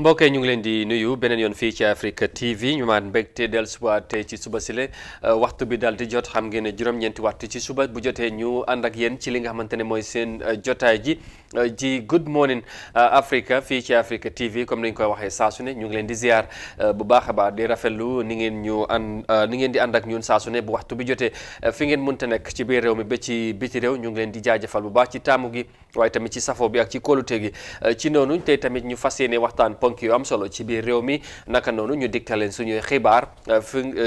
mbokk yi ñu ngi leen di nuyu beneen yoon fii ci Africa TV ñu maan mbégte dellusiwaat tey ci suba sile waxtu bi daal di jot xam ngeen ne juróom-ñeenti waxtu ci suba bu jotee ñu ànd ak yéen ci li nga xamante ne mooy seen jotaay ji Good Morning Africa fii ci Africa TV comme ni ñu koy waxee saa su ne ñu ngi leen di ziar bu baax a baax di rafetlu ni ngeen di ànd ak ñun saa su ne bu waxtu bi jotee fi ngeen mënta nekk ci biir réew mi ba ci biti réew ñu ngi leen di jaajëfal bu baax ci taamu gi waaye tamit ci safo bi ak ci kóolute gi ci noonu tey tamit ñu fas yéene waxtaan ponk yu am solo ci biir réew mi naka noonu ñu diktal leen suñuy xibaar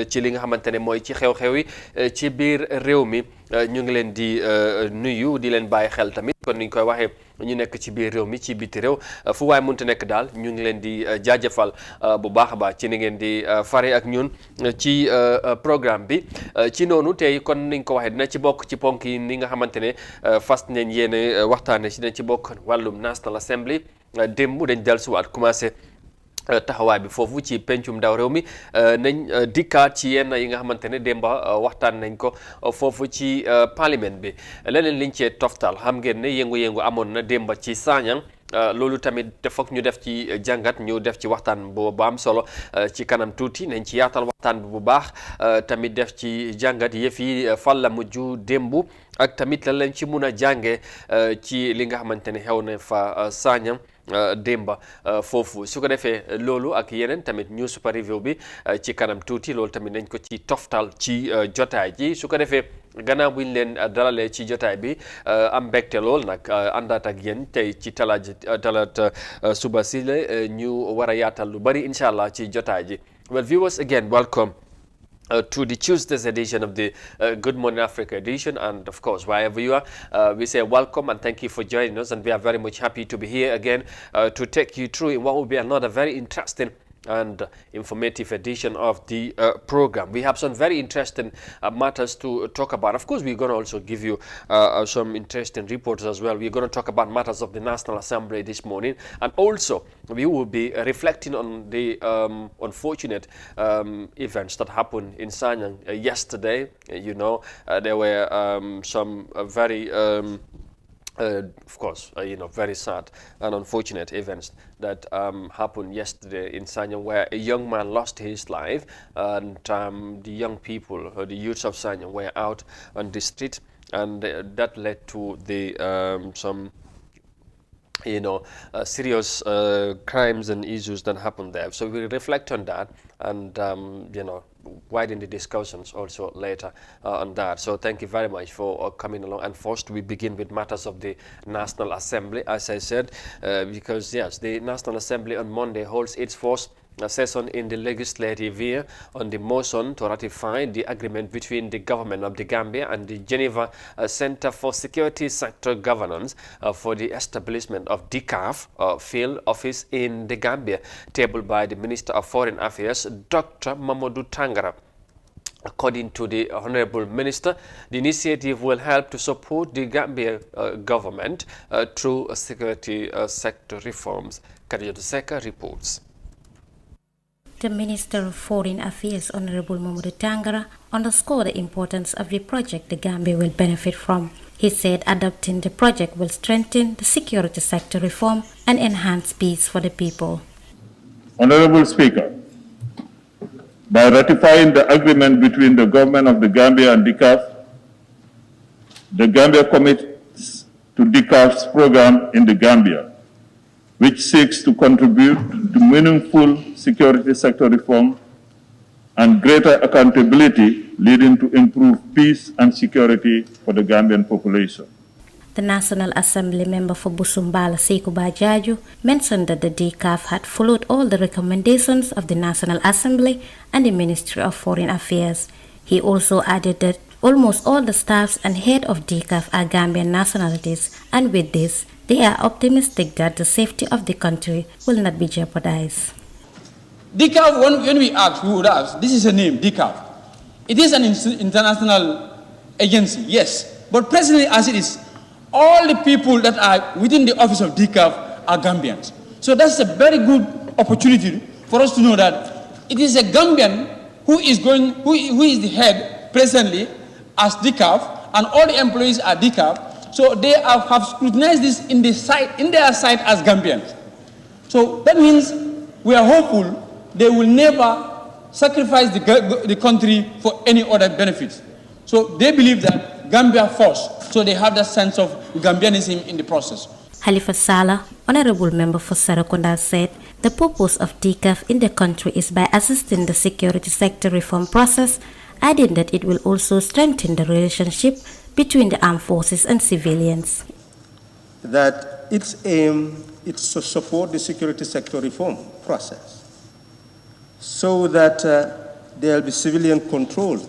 ci li nga xamante ne mooy ci xew-xew yi ci biir réew mi ñu ngi leen di nuyu di leen bàyyi xel tamit kon ni ñu koy waxee ñu nekk ci biir réew mi ci biti réew fu waaye mënta nekk daal ñu ngi leen di jaajëfal bu baax a baax ci ni ngeen di fare ak ñun ci programme bi ci noonu tey kon ni ñu ko waxee dina ci bokk ci ponk yi ni nga xamante ne fas nañ yéene waxtaane ci dina ci bokk wàllum National Assembly démb dañ dellusiwaat commencé taxawaay bi foofu ci pencum ndaw réew mi nañ dikkaat ci yenn yi nga xamante ne démba waxtaan nañ ko foofu ci parlement bi leneen liñ cee toftal xam ngeen ne yëngu-yëngu amoon na démba ci Sanyang loolu tamit te foog ñu def ci jàngat ñu def ci waxtaan bu am solo ci kanam tuuti nañ ci yaatal waxtaan bi bu baax tamit def ci jàngat yëf yi fan la mujj démb ak tamit la leen ci mun a jànge ci li nga xamante ne xew na fa Sanyang démba foofu su ko defee loolu ak yeneen tamit ñu super review bi ci kanam tuuti loolu tamit nañ ko ci toftal ci jotaay ji su ko defee gannaaw bu ñu leen dalalee ci jotaay bi am mbégte lool nag àndaat ak yéen tey ci talaata suba si la ñu war a yaatal lu bari incha allah ci jotaay ji. Well, viewers, again, welcome to the Tuesday's edition of the Good Morning Africa edition, and of course wherever you are, we say welcome and thank you for joining us, and we are very much happy to be here again to take you through in what will be another very interesting and informative edition of the program. We have some very interesting matters to talk about. Of course, we're going to also give you some interesting reports as well. We're going to talk about matters of the National Assembly this morning, and also we will be reflecting on the unfortunate events that happened in Sanyang yesterday. You know, there were some very of course, very sad and unfortunate events that happened yesterday in Sanyang, where a young man lost his life, and the young people, the youths of Sanyang, were out on the street, and that led to the some serious crimes and issues that happened there. So we'll reflect on that and widen the discussions also later on that. So thank you very much for coming along. And first we begin with matters of the National Assembly, as I said, because yes, the National Assembly on Monday holds its first session in the legislative year on the motion to ratify the agreement between the government of the Gambia and the Geneva Center for Security Sector Governance for the establishment of DCAF field office in the Gambia, tabled by the Minister of Foreign Affairs, Dr. Mamadou Tangara. According to the Honorable Minister, the initiative will help to support the Gambia government through security sector reforms. Khadija Seka reports. The Minister of Foreign Affairs, Honorable Mamadou Tangara, underscored the importance of the project the Gambia will benefit from. He said adopting the project will strengthen the security sector reform and enhance peace for the people. Honorable Speaker, by ratifying the agreement between the government of the Gambia and DCAF, the Gambia commits to DCAF's program in the Gambia, which seeks to contribute to meaningful security sector reform and greater accountability, leading to improved peace and security for the Gambian population. The National Assembly member for Busumbala, Sekou Bajaju, mentioned that the DCAF had followed all the recommendations of the National Assembly and the Ministry of Foreign Affairs. He also added that almost all the staffs and head of DCAF are Gambian nationalities, and with this, they are optimistic that the safety of the country will not be jeopardized. DCAF, when we ask, we would ask, this is a name, DCAF. It is an international agency, yes, but presently as it is, all the people that are within the office of DCAF are Gambians. So that's a very good opportunity for us to know that it is a Gambian who is the head presently as DCAF, and all the employees are DCAF. So they have scrutinized this in their side as Gambians. So that means we are hopeful they will never sacrifice the country for any other benefits. So they believe that Gambia first, so they have that sense of Gambianism in the process. Halifa Sallah, honorable member for Sarakunda, said the purpose of DCAF in the country is by assisting the security sector reform process, adding that it will also strengthen the relationship between the armed forces and civilians. That its aim is to support the security sector reform process so that there will be civilian control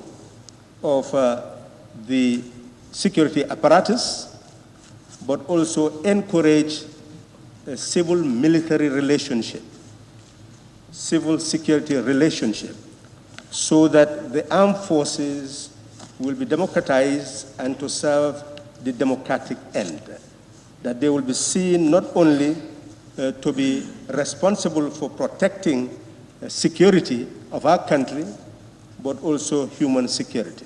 of the security apparatus, but also encourage a civil-military relationship, civil security relationship, so that the armed forces will be democratized and to serve the democratic end. That they will be seen not only to be responsible for protecting security of our country, but also human security.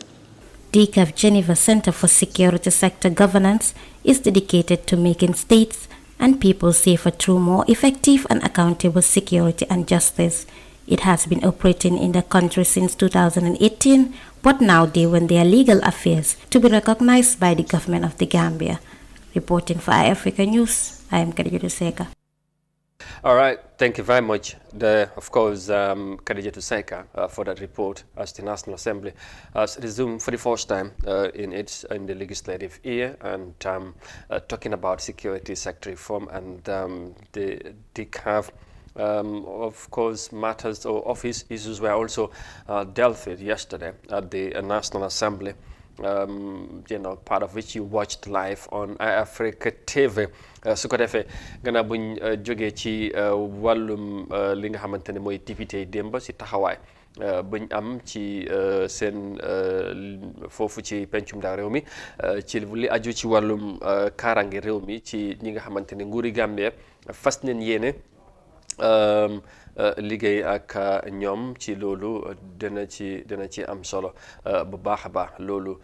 DCAF Geneva Center for Security Sector Governance is dedicated to making states and people safer through more effective and accountable security and justice. It has been operating in the country since 2018, but now they want their legal affairs to be recognized by the government of the Gambia. Reporting for iAfrica News, I am Khadija Seka. All right, thank you very much, Khadija Seka, for that report as the National Assembly has resumed for the first time in the legislative year and talking about security sector reform and the DCAF. Of course, matters or office issues were also dealt with yesterday at the National Assembly. Part of which you watched live on iAfrica TV. Su ko defee gannaaw buñ jógee ci wàllum li nga xamante ne mooy député yi démb si taxawaay buñ am ci seen foofu ci pencum ndaw réew mi ci li aju ci wàllum kaaraange réew mi ci ñi nga xamante ne nguuri Gambie fas neen yéene liggéey ak ñoom ci loolu dina ci am solo bu baax a baax loolu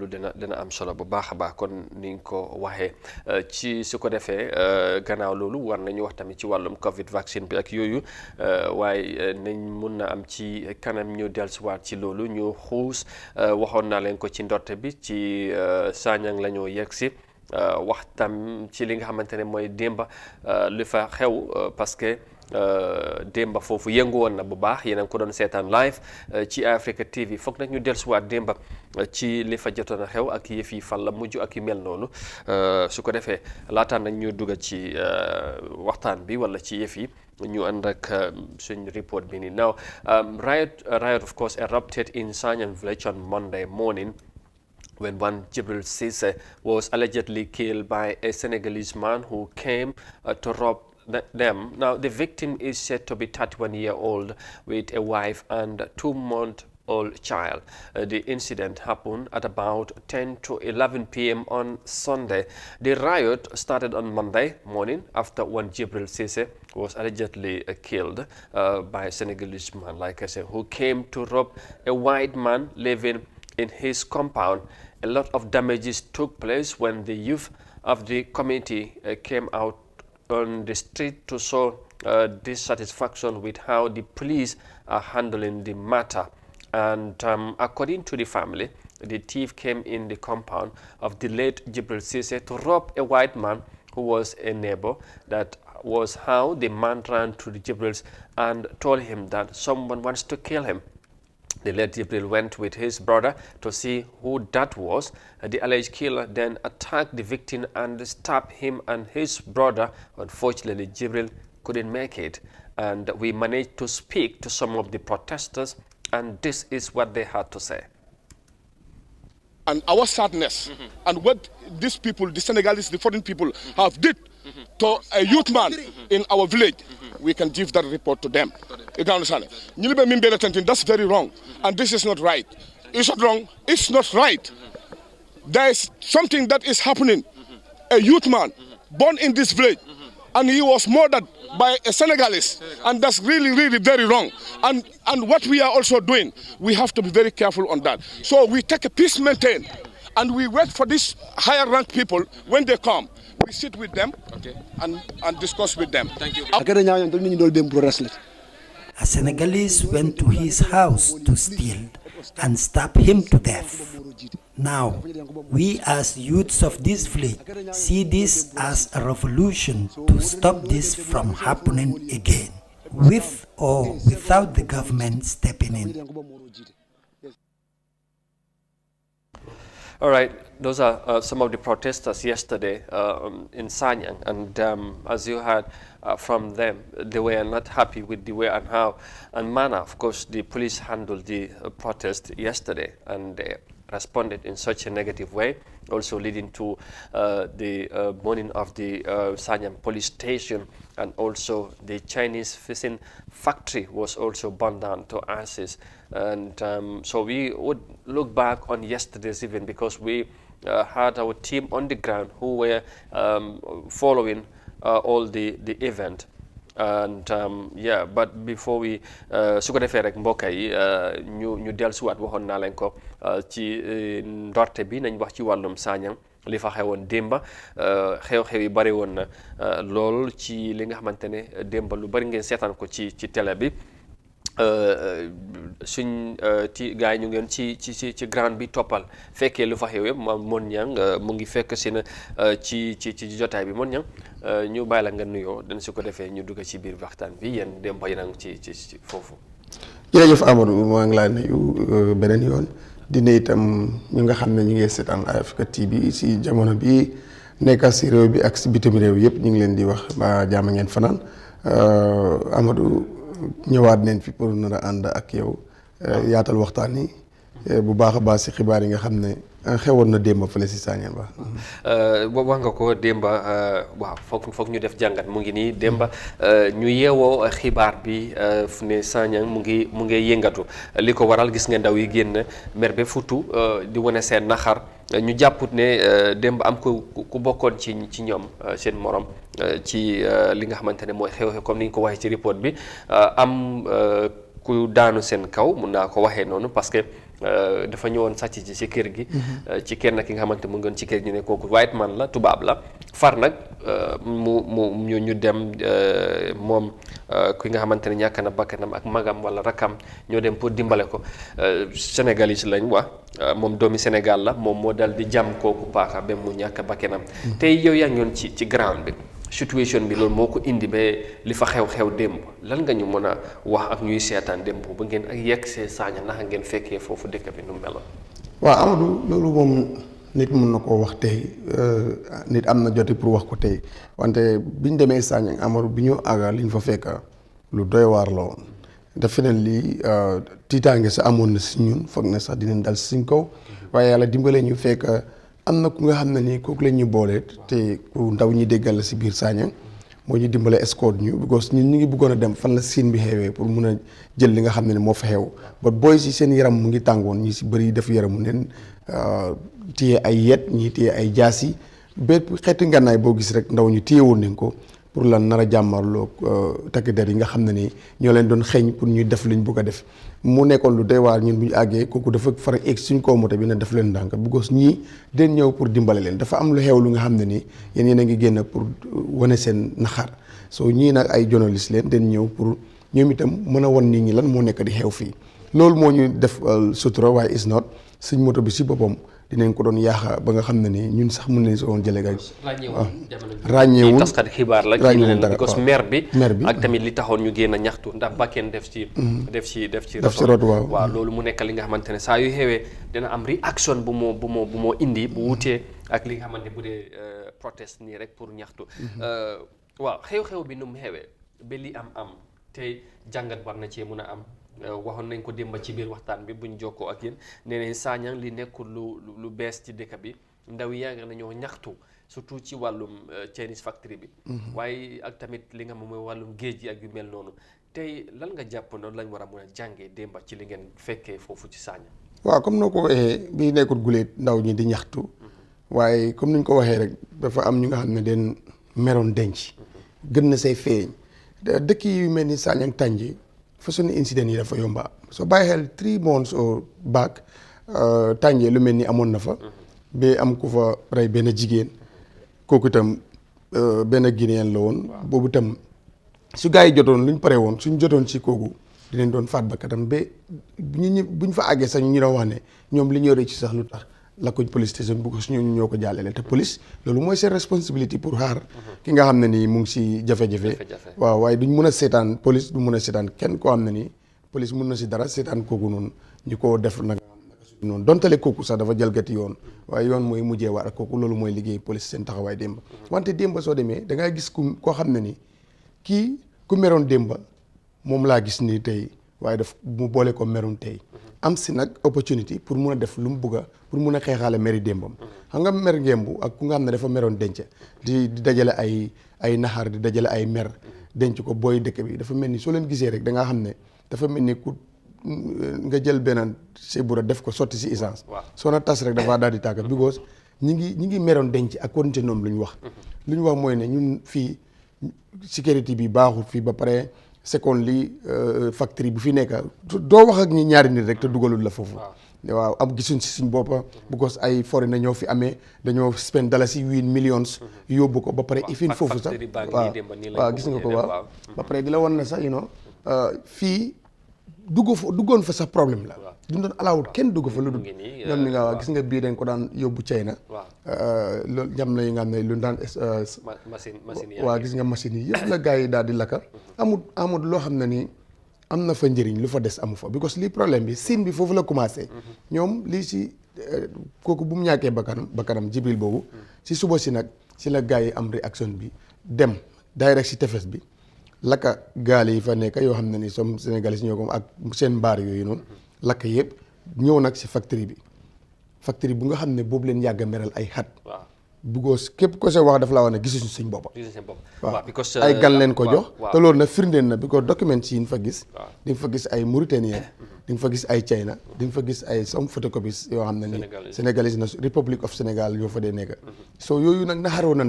dina am solo bu baax a baax kon ni nga ko waxee ci su ko defee gannaaw loolu war nañu wax tamit ci wàllum Covid vaccine bi ak yooyu waaye nañ mun na am ci kanam ñu dellusiwaat ci loolu ñu xuus waxoon naa leen ko ci ndorte bi ci Sanyang la ñu yegg si waxtam ci li nga xamante ne mooy démba li fa xew parce que démba foofu yëngu woon na bu baax yéen a ngi ko doon seetaan live ci Africa TV foog nag ñu dellusiwaat démba ci li fa jotoon a xew ak yëf yi fan la mujj ak yu mel noonu su ko defee laataan nag ñu dugg ci waxtaan bi wala ci yëf yi ñu ànd ak suñ report bi nii now riot of course erupted in Sanyang village on Monday morning when one Jibril Cisse was allegedly killed by a Senegalese man who came to rob them. Now, the victim is said to be 31-year-old with a wife and 2-month-old child. The incident happened at about 10 to 11 p.m. on Sunday. The riot started on Monday morning after one Jibril Cisse was allegedly killed by a Senegalese man, like I said, who came to rob a white man living in his compound. A lot of damages took place when the youth of the community came out on the street to show dissatisfaction with how the police are handling the matter. And according to the family, the thief came in the compound of the late Jibril Cisse to rob a white man who was a neighbor. That was how the man ran to the Jibrils and told him that someone wants to kill him. The late Jibril went with his brother to see who that was. The alleged killer then attacked the victim and stabbed him and his brother. Unfortunately, Jibril couldn't make it, and we managed to speak to some of the protesters, and this is what they had to say. And our sadness and what these people, the Senegalese, the foreign people have did to a youth man in our village, we can give that report to them. You can understand? That's very wrong. And this is not right. It's not wrong. It's not right. There is something that is happening. A youth man born in this village, and he was murdered by a Senegalese. And that's really, really very wrong. And what we are also doing, we have to be very careful on that. So we take a peace maintain, and we wait for these higher ranked people when they come. we sit with them and discuss with them. Thank you. A Senegalese went to his house to steal and stab him to death. Now, we as youths of this village see this as a revolution to stop this from happening again, with or without the government stepping in. All right, those are some of the protesters yesterday in Sanyang, and as you heard from them, they were not happy with the way and how and manner, of course, the police handled the protest yesterday, and they responded in such a negative way, also leading to the burning of the Sanyang police station, and also the Chinese fishing factory was also burned down to ashes. And so we would look back on yesterday's event because we had our team on the ground who were following all the event. And yeah, but before we su ko defee rek mbokk yi ñu dellusiwaat waxoon naa leen ko ci ndorte bi nañ wax ci wàllum Sanyang li fa xewoon démba xew-xew yi bari woon na lool ci li nga xamante ne démba lu bari ngeen seetaan ko ci télé bi suñ ci gars yi ñu ngeen ci grand bi toppal fekkee lu fa xew yëpp Mon Niang mu ngi fekk si na ci jotaay bi Mon Niang ñu bàyyi la nga nuyoo dañ su ko defee ñu dugg ci biir waxtaan bi yéen dem ba yéen ci foofu. jërëjëf Amadou maa ngi laa nuyu beneen yoon di ne itam ñu nga xam ne ñu ngi seetaan Africa TV si jamono bi nekk si réew bi ak si bitim réew yëpp ñu ngi leen di wax ba jàmm ngeen fanaan Amadou ñëwaat neen fi pour nar a ànd ak yow yaatal waxtaan yi bu baax a baax si xibaar yi nga xam ne xewoon na démba fële si Sanyang ba. wax nga ko démba waaw foog ñu def jàngat mu ngi nii démba ñu yeewoo xibaar bi fu ne Sanyang mu ngi yëngatu li ko waral gis nga ndaw yi génn mer ba futu di wane seen naxar ñu jàpput ne démba am ku bokkoon ci ñoom seen morom ci li nga xamante ne mooy xew-xew comme ni ñu ko waxee ci report bi am ku daanu seen kaw mun naa ko waxee noonu parce que dafa ñëwoon sàcc ci kër gi ci kenn ki nga xamante mu ngi ci kër gi ne kooku white man la tubaab la far nag ñu dem moom ki nga xamante ne ñàkk na bakkanam ak magam wala rakam ñoo dem pour dimbale ko sénégalais lañ wax moom doomi Sénégal la moom moo dal di jam kooku paaka ba mu ñàkk bakkanam tey yow yaa ngi woon ci ground bi situation bi loolu moo ko indi ba li fa xew démb lan nga ñu mën a wax ak ñuy seetaan démb ba ngeen ak yegg see Sanyang naka ngeen fekkee foofu dëkk bi nu meloon. waaw Amadou loolu moom nit mun na koo wax tey nit am na joti pour wax ko tey wante biñ demee Sanyang Amadou bi ñu àgga liñ fa fekk lu doy waar la woon defe naa lii tiitaange sa amoon na si ñun foog na sax dinañ dal si suñ kaw waaye yàlla dimbale ñu fekk. am na ku nga xam ne nii kooku la ñu boole te ku ndaw ñi déggal la si biir Sanyang moo ñu dimbale escort ñu because ñun ñu ngi bëggoon a dem fan la scène bi xewee pour mun a jël li nga xam ne moo fa xew ba booy si seen yaram mu ngi tàngoon ñi si bëri def yaramu neen téye ay yet ñii téye ay jaasi bépp xeeti ngànnaay boo gis rek ndaw ñu téye woon nañ ko pour lan nar a jàmmarloo takk der yi nga xam ne nii ñoo leen doon xeeñ pour ñuy def liñ bëgg a def mu nekkoon lu doy waar ñun bu ñu àggee kooku dafa fara egg suñ kaw moto bi ne def leen ndànk because ñii den ñëw pour dimbale leen dafa am lu xew lu nga xam ne nii yéen a ngi génn pour wane seen naxar soo ñii nag ay journaliste leen den ñëw pour ñoom itam mën a wan nit ñi lan moo nekk di xew fii loolu moo ñu def sutura waaye is not suñ moto bi si boppam dinañ ko doon yaaxa ba nga xam ne ni ñun sax mën nañ si woon jëlee ak ràññeewul taskat xibaar la ràññeewul dara because maire bi ak tamit li taxoon ñu génn ñaxtu ndax bakkeen def ci rot waaw loolu mu nekk li nga xamante ne saa yu xewee dina am réaction bu moo indi bu wutee ak li nga xamante bu dee protest nii rek pour ñaxtu waaw xew-xew bi nu mu xewee ba li am te jàngat war na cee mun a am waxoon nañ ko démba ci biir waxtaan bi buñ jokkoo ak yéen nee nañ Sanyang li nekkul lu bees ci dëkk bi ndaw yi yàgg nañoo ñaxtu surtout ci wàllum Chinese factory bi waaye ak tamit li nga moom mooy wàllum géej gi ak yu mel noonu tey lan nga jàpp noonu lañ war a mën a jàngee démba ci li ngeen fekkee foofu ci Sanyang. waaw comme noo ko waxee bi nekkul guleet ndaw ñi di ñaxtu waaye comme niñ ko waxee rek dafa am ñu nga xam ne den meroon denc gën na say feeñ dëkk yu mel ni Sanyang Tànji façon incident yi dafa yomba soo bàyyi xel 3 months back Tànje lu mel ni amoon na fa ba am ku fa rey benn jigéen kooku itam benn Guinéen la woon. boobu tam su gars yi jotoon lu ñu pare woon suñ jotoon ci kooku dinañ doon faat ba katam ba buñ fa àggee sax ñu doon wax ne ñoom li ñu yore ci sax lu tax la ko police station bu ko suñu ñoo ko jàllale te police loolu mooy seen responsabilité pour xaar ki nga xam ne nii mu ngi si jafe-jafe. waaw waaye duñ mun a seetaan police du mun a seetaan kenn koo xam ne nii police mun na si dara seetaan kooku noonu ñu ko def nag noonu dontale kooku sax dafa jalgati yoon waaye yoon mooy mujjee war ak kooku loolu mooy liggéey police seen taxawaay démba wante démba soo demee da ngay gis koo xam ne ni kii ku meroon démba moom laa gis nii tey waaye daf mu boole ko meroon tey am si nag opportunité pour mun a def lu mu bugg a pour mun a xeexaale meri démbam xam nga mer ngembu ak ku nga xam ne dafa meroon denc di dajale ay naxar di dajale ay mer denc ko booy dëkk bi dafa mel ni soo leen gisee rek da nga xam ne dafa mel ni ku nga jël benn sebura def ko sotti si essence soo na tas rek dafa daal di tàkk because ñi ngi meroon denc ak konte noonu lu ñu wax mooy ne ñun fii sécurité bi baaxul fii ba pare second li factory bi fi nekk doo wax ak ñi ñaari nit rek te dugalul la foofu waaw am gisuñ si suñ boppa because ay foreign na ñoo fi amee dañoo spend dalasi 8 millions yóbbu ko ba pare ifin foofu sax waaw gis nga ko waaw ba pare di la wan na sax fii duggoon fa sax problème la duñ doon alawut kenn dugg fa lu dul ñoom ni nga waa gis nga bii dañ ko daan yóbbu China loolu jam na yi nga xam ne lu daan waa gis nga machine yi yëpp la gars yi daal di lakka amul loo xam ne ni am na fa njëriñ lu fa des amu fa because lii problème bi Siin bi foofu la commencé ñoom lii si kooku bu mu ñàkkee bakkanam Jibril boobu si suba si nag si la gars yi am réaction bi dem direct si tefes bi lakka gaal yi fa nekk yoo xam ne ni som sénégalais ñoo ko ak seen mbaar yooyu noonu lakk yëpp ñëw nag si factory bu nga xam ne boobu leen yàgg a meral ay xat buggoos képp ko se wax dafa laa wax ne gisuñu suñ boppa waaw ay gan leen ko jox te loolu nag firndeen na because documents yi fa gis di nga fa gis ay Mauritaniens di nga fa gis ay China di nga fa gis ay some photocopies yoo xam ne ni Sénégalais na Republic of Sénégal yoo fa dee nekk so yooyu nag naxaroon na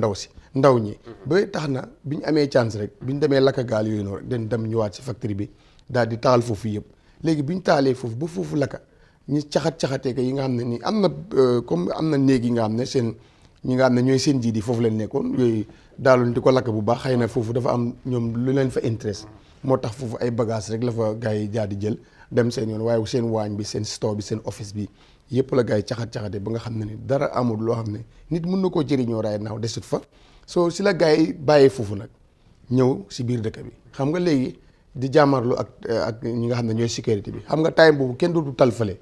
ndaw ñi ba tax na bi ñu amee chance rek bi ñu demee lakka gaal yooyu noonu rek den dem ñëwaat si factory bi daal di taal foofu yëpp léegi bi ñu taalee foofu ba foofu lakka ñi caxatee ko yi nga xam ne nii am na comme am na néeg yi nga xam ne seen ñi nga xam ne ñooy seen jiit yi foofu leen nekkoon yooyu daaloon di ko lakk bu baax xëy na foofu dafa am ñoom lu leen fa intéresse moo tax foofu ay bagage rek la fa gars yi jaar di jël dem seen yoon waaye seen waañ bi seen store bi seen office bi yëpp la gars yi caxatee ba nga xam ne ni dara amul loo xam ne nit mun na koo jëriñoo raay naaw desut fa soo si la gars yi bàyyee foofu nag ñëw si biir dëkk bi xam nga léegi di jaamarlu ak ñi nga xam ne ñooy sécurité bi xam nga time boobu kenn dootu tal fale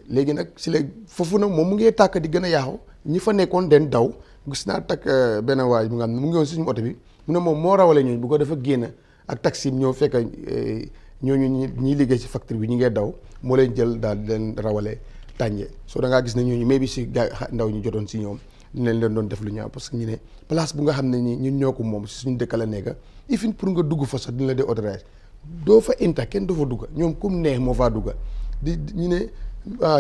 léegi nag si la foofu nag moom mu ngee tàkk di gën a yaaxu ñi fa nekkoon den daw gis naa takk benn waay bi nga xam ne mu ngi woon suñu oto bi mu ne moom moo rawale ñooñu bu ko dafa génn ak taxi ñëw fekk ñooñu ñi liggéey si factory bi ñi ngee daw moo leen jël daal di leen rawale tànjee soo da ngaa gis ne ñooñu mais bi si gaa ndaw ñu jotoon si ñoom dinañ leen doon def lu ñaaw parce que ñu ne place bu nga xam ne nii ñun ñoo ko moom si suñu dëkk la nekk ifin pour nga dugg fa sax dina la dee autorisé doo fa inta kenn doo fa dugga ñoom comme neex moo faa dugga ñu ne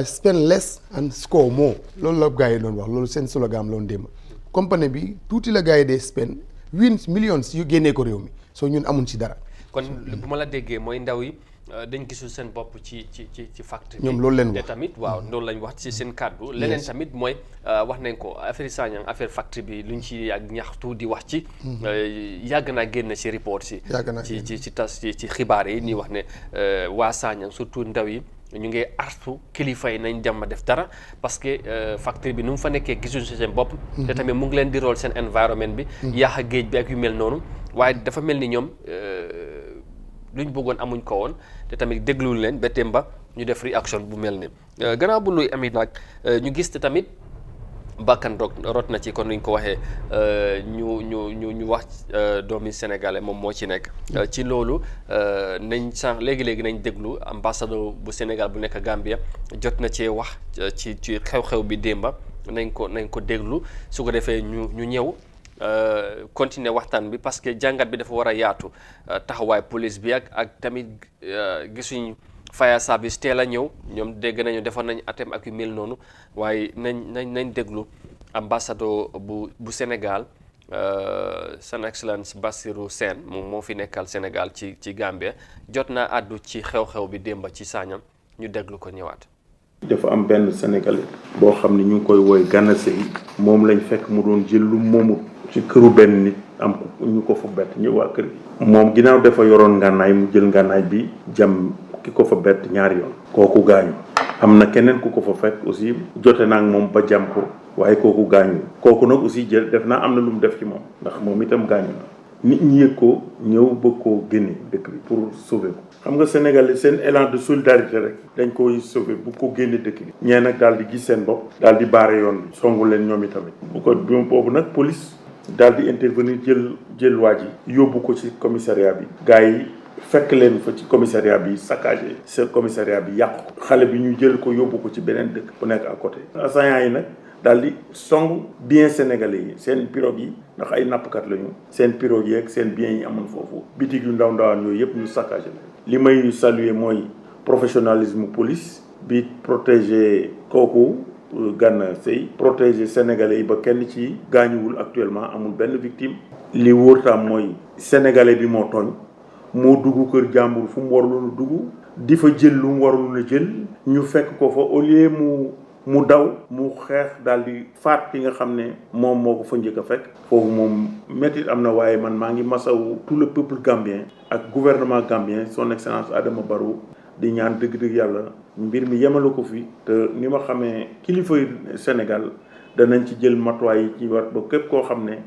spend less and score more loolu la gars yi doon wax loolu seen slogan la woon démb compagnie bi tuuti la gars yi dee spend win millions yu génnee ko réew mi soo ñun amuñ ci dara. kon bu ma la déggee mooy ndaw yi dañ gisul seen bopp ci factory bi ñoom loolu leen wax te tamit waaw loolu lañ wax ci seen kàddu leneen tamit mooy wax nañ ko affaire Sanyang affaire factory bi luñ ci yàgg ñaxtu di wax ci yàgg naa génn ci report si ci tas ci xibaar yi ñuy wax ne waa Sanyang surtout ndaw yi ñu ngi artu kilifa yi nañ dem def dara parce que factory bi nu mu fa nekkee gisuñ si seen bopp te tamit mu ngi leen di rool seen environnement bi yaax a géej bi ak yu mel noonu waaye dafa mel ni ñoom luñ bëggoon amuñ ko woon te tamit dégluwul leen ba temba ñu def réaction bu mel ni gannaaw bu luy amit nag ñu gis te tamit bakkan rot na ci kon nuñ ko waxee ñu wax doomi sénégalais moom moo ci nekk ci loolu nañ sax léegi-léegi nañ déglu ambassadeur bu Sénégal bu nekk Gambia jot na cee wax ci xew-xew bi démba nañ ko déglu su ko defee ñu ñëw continuer waxtaan bi parce que jàngat bi dafa war a yaatu taxawaay police bi ak tamit gisuñ fire service teel a ñëw ñoom dégg nañu defoon nañ atem ak yu mel noonu waaye nañ déglu ambassadeur bu Sénégal son excellence Bassirou Sène moom moo fi nekkal Sénégal ci Gambie jot naa àddu ci xew-xew bi démba ci Sanyang ñu déglu ko ñëwaat. dafa am benn sénégalais boo xam ne ñu ngi koy woy Gana Seye moom lañ fekk mu doon jël lu moomut ci këru benn nit am ñu ko fa bett ñu waa kër gi moom ginnaaw dafa yoroon ngànnaay mu jël ngànnaay bi jam ki ko fa bett ñaari yoon kooku gaañu am na keneen ku ko fa fekk aussi jote naa ak moom ba jam ko waaye kooku gaañu kooku nag aussi jël def naa am na lu mu def ci moom ndax moom itam gaañu na nit ñi yëg ko ñëw bëgg koo génne dëkk bi pour sauver ko xam nga Sénégal seen élan de solidarité rek dañ koy sauver bu ko génne dëkk bi ñee nag daal di gis seen bopp daal di baare yoon bi songu leen ñoom itamit bu ko boobu nag police daal di intervenir jël waa ji yóbbu ko ci commissariat bi gars yi fekk leen fa ci commissariat bi saccagé seen commissariat bi yàqu ko xale bi ñu jël ko yóbbu ko ci beneen dëkk bu nekk à côté assaillants yi nag daal di song bien sénégalais yi seen pirogue yi ndax ay nappkat lañu seen pirogue yi ak seen biens yi amoon foofu bitig yu ndaw ndawaan yooyu yëpp ñu saccagé li may saluer mooy professionnalisme police bi protéger kooku Gana Seye protéger sénégalais yi ba kenn ci gaañuwul actuellement amul benn victime li wóor tam mooy sénégalais bi moo tooñ moo dugg kër jàmbur fu mu waruloon a dugg di fa jël lu mu waruloon a jël ñu fekk ko fa au lieu mu daw mu xeex daal di faat ki nga xam ne moom moo ko fa njëkk a fekk foofu moom métit am na waaye man maa ngi masawu tout le peuple gambien ak gouvernement gambien son excellence Adama Barrow di ñaan dëgg-dëgg yàlla mbir mi yemale ko fi te ni ma xamee kilifa Sénégal danañ ci jël matuwaay yi ci war ba képp koo xam ne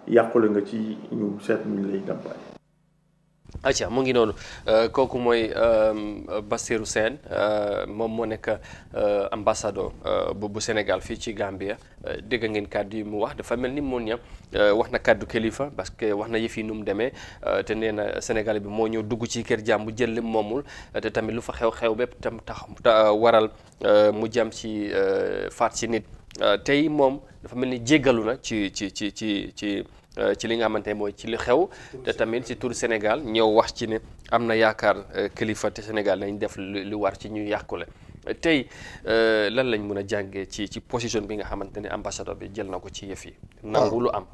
yàqule nga ci ñu seet ñu lay dàmpaay. acca mu ngi noonu kooku mooy Bassirou Sène moom moo nekk ambassadeur bu Sénégal fii ci Gambia dégg ngeen kàddu yi mu wax dafa mel ni moom ñam wax na kàddu kilifa parce que wax na yëf yi nu mu demee te nee na Sénégal bi moo ñëw dugg ci kër jàmbu jël lim moomul te tamit lu fa xew-xew bépp tam tax waral mu jam ci faat ci nit tey moom dafa mel ni jéggalu na ci li nga xamante ne mooy ci li xew te tamit ci turu Sénégal ñëw wax ci ne am na yaakaar kilifa te Sénégal nañ def lu war ci ñu yàqule tey lan lañ mën a jàngee ci position bi nga xamante ne ambassadeur bi jël na ko ci yëf yi. nangu lu am.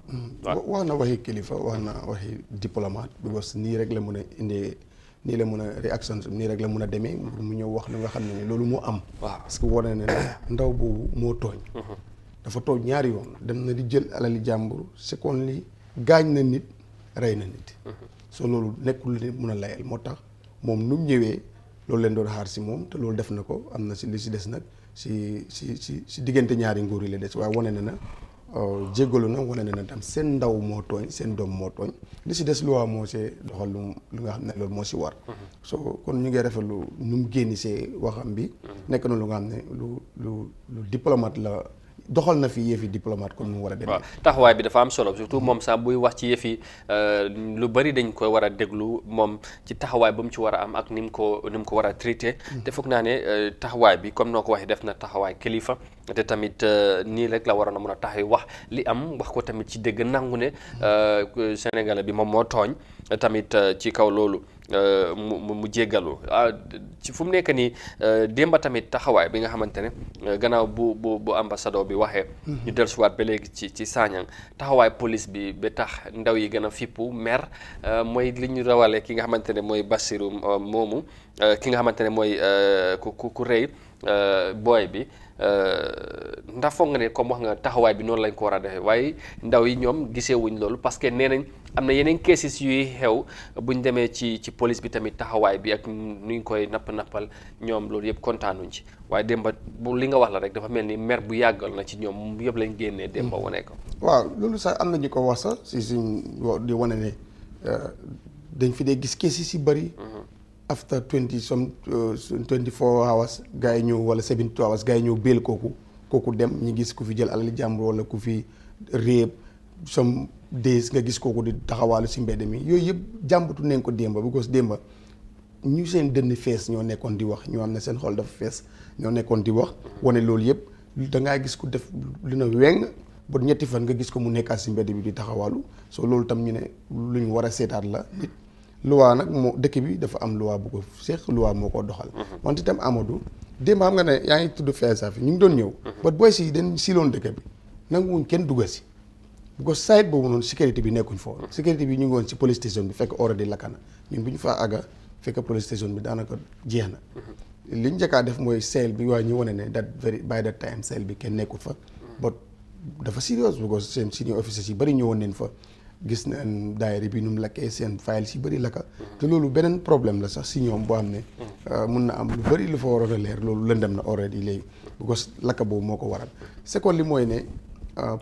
wax na waxi kilifa wax na waxi diplomate because nii rek la mën a indee nii la mën a réaction nii rek la mën a demee mu ñëw wax lu nga xam ne loolu moo am. waaw parce que wane ne ndaw boobu moo tooñ. dafa toog ñaari yoon dem na di jël alali jàmbur seconde li gaañ na nit rey na nit soo loolu nekkul nit mun a layal moo tax moom nu mu ñëwee loolu leen doon xaar si moom te loolu def na ko am na si li si des nag si diggante ñaari nguur yi la des waaye wane na jéggalu na wane na tam seen ndaw moo tooñ seen doom moo tooñ li si des luwaa moo see doxal lu nga xam ne loolu moo si war so kon ñu ngi rafetlu nu mu génni see waxam bi nekk na lu nga xam ne lu diplomate la doxal na fi yëfi diplomate comme mu war a demee. waaw taxawaay bi dafa am solo surtout moom sax buy wax ci yëfi lu bari dañ koy war a déglu moom ci taxawaay ba mu ci war a am ak ni mu ko war a traité. te foog naa ne taxawaay bi comme noo ko waxee def na taxawaay kilifa te tamit nii rek la waroon a mën a taxaw wax li am wax ko tamit ci dégg nangu ne Sénégalais bi moom moo tooñ tamit ci kaw loolu. mu jéggalu ci fu mu nekk nii démba tamit taxawaay bi nga xamante ne gannaaw bu ambassadeur bi waxee ñu dellusiwaat ba léegi ci Sanyang taxawaay police bi ba tax ndaw yi gën a fippu mer mooy li ñu rawale ki nga xamante ne mooy Bassirou moomu ki nga xamante ne mooy ku rëy booy bi ndax foog nga ne comme wax nga taxawaay bi noonu lañ ko war a defee waaye ndaw yi ñoom gisee wuñ loolu parce que nee nañ am na yeneen cases yuy xew buñ demee ci police bi tamit taxawaay bi ak nuñ koy nappal ñoom loolu yëpp kontaanuñ ci waaye démba bu li nga wax la rek dafa mel ni mer bu yàggal na ci ñoom yëpp lañ génnee démba wane ko. waaw loolu sax am na ñu ko wax sax si suñ di wane ne dañ fi dee gis cases yi bëri. after 24 hours gars yi ñëw wala 72 hours gars yi ñëw béel kooku dem ñu gis ku fi jël alali jàmbur wala ku fi réeb some days nga gis kooku di taxawaalu si mbedd mi yooyu yëpp jàmbatu nañ ko démba because démba ñu seen dënn fees ñoo nekkoon di wax ñoo am ne seen xol dafa fees ñoo nekkoon di wax wane loolu yëpp dangaa gis ku def lu na weng ba ñetti fan nga gis ko mu nekkaat si mbedd bi di taxawaalu soo loolu tam ñu ne lu ñu war a seetaat la nit luwaa nag moo dëkk bi dafa am luwaa bu ko seex luwaa moo ko doxal wante itam Amadou démb xam nga ne yaa ngi tudd feesafi ñu ngi doon ñëw but booy si dañ siloon dëkk bi nanguwuñ kenn dugga si bu ko site boobu noonu sécurité bi nekkuñ fa woon sécurité bi ñu ngi woon si police station bi fekk already lakka na ñun bu ñu faa àgga fekk police station bi daanaka jeex na li ñu njëkkaa def mooy seel bi waaye ñu wane ne that very by that time seel bi kenn nekkul fa but dafa serious because seen senior officers yi bëri ñëwoon nañ fa gis nañ daayira bi nu mu lakkee seen files yi bëri lakka te loolu beneen problème la sax si ñoom boo xam ne mun na am lu bëri lu fa waroon a leer loolu lëndëm na already léegi because lakka boobu moo ko waral second li mooy ne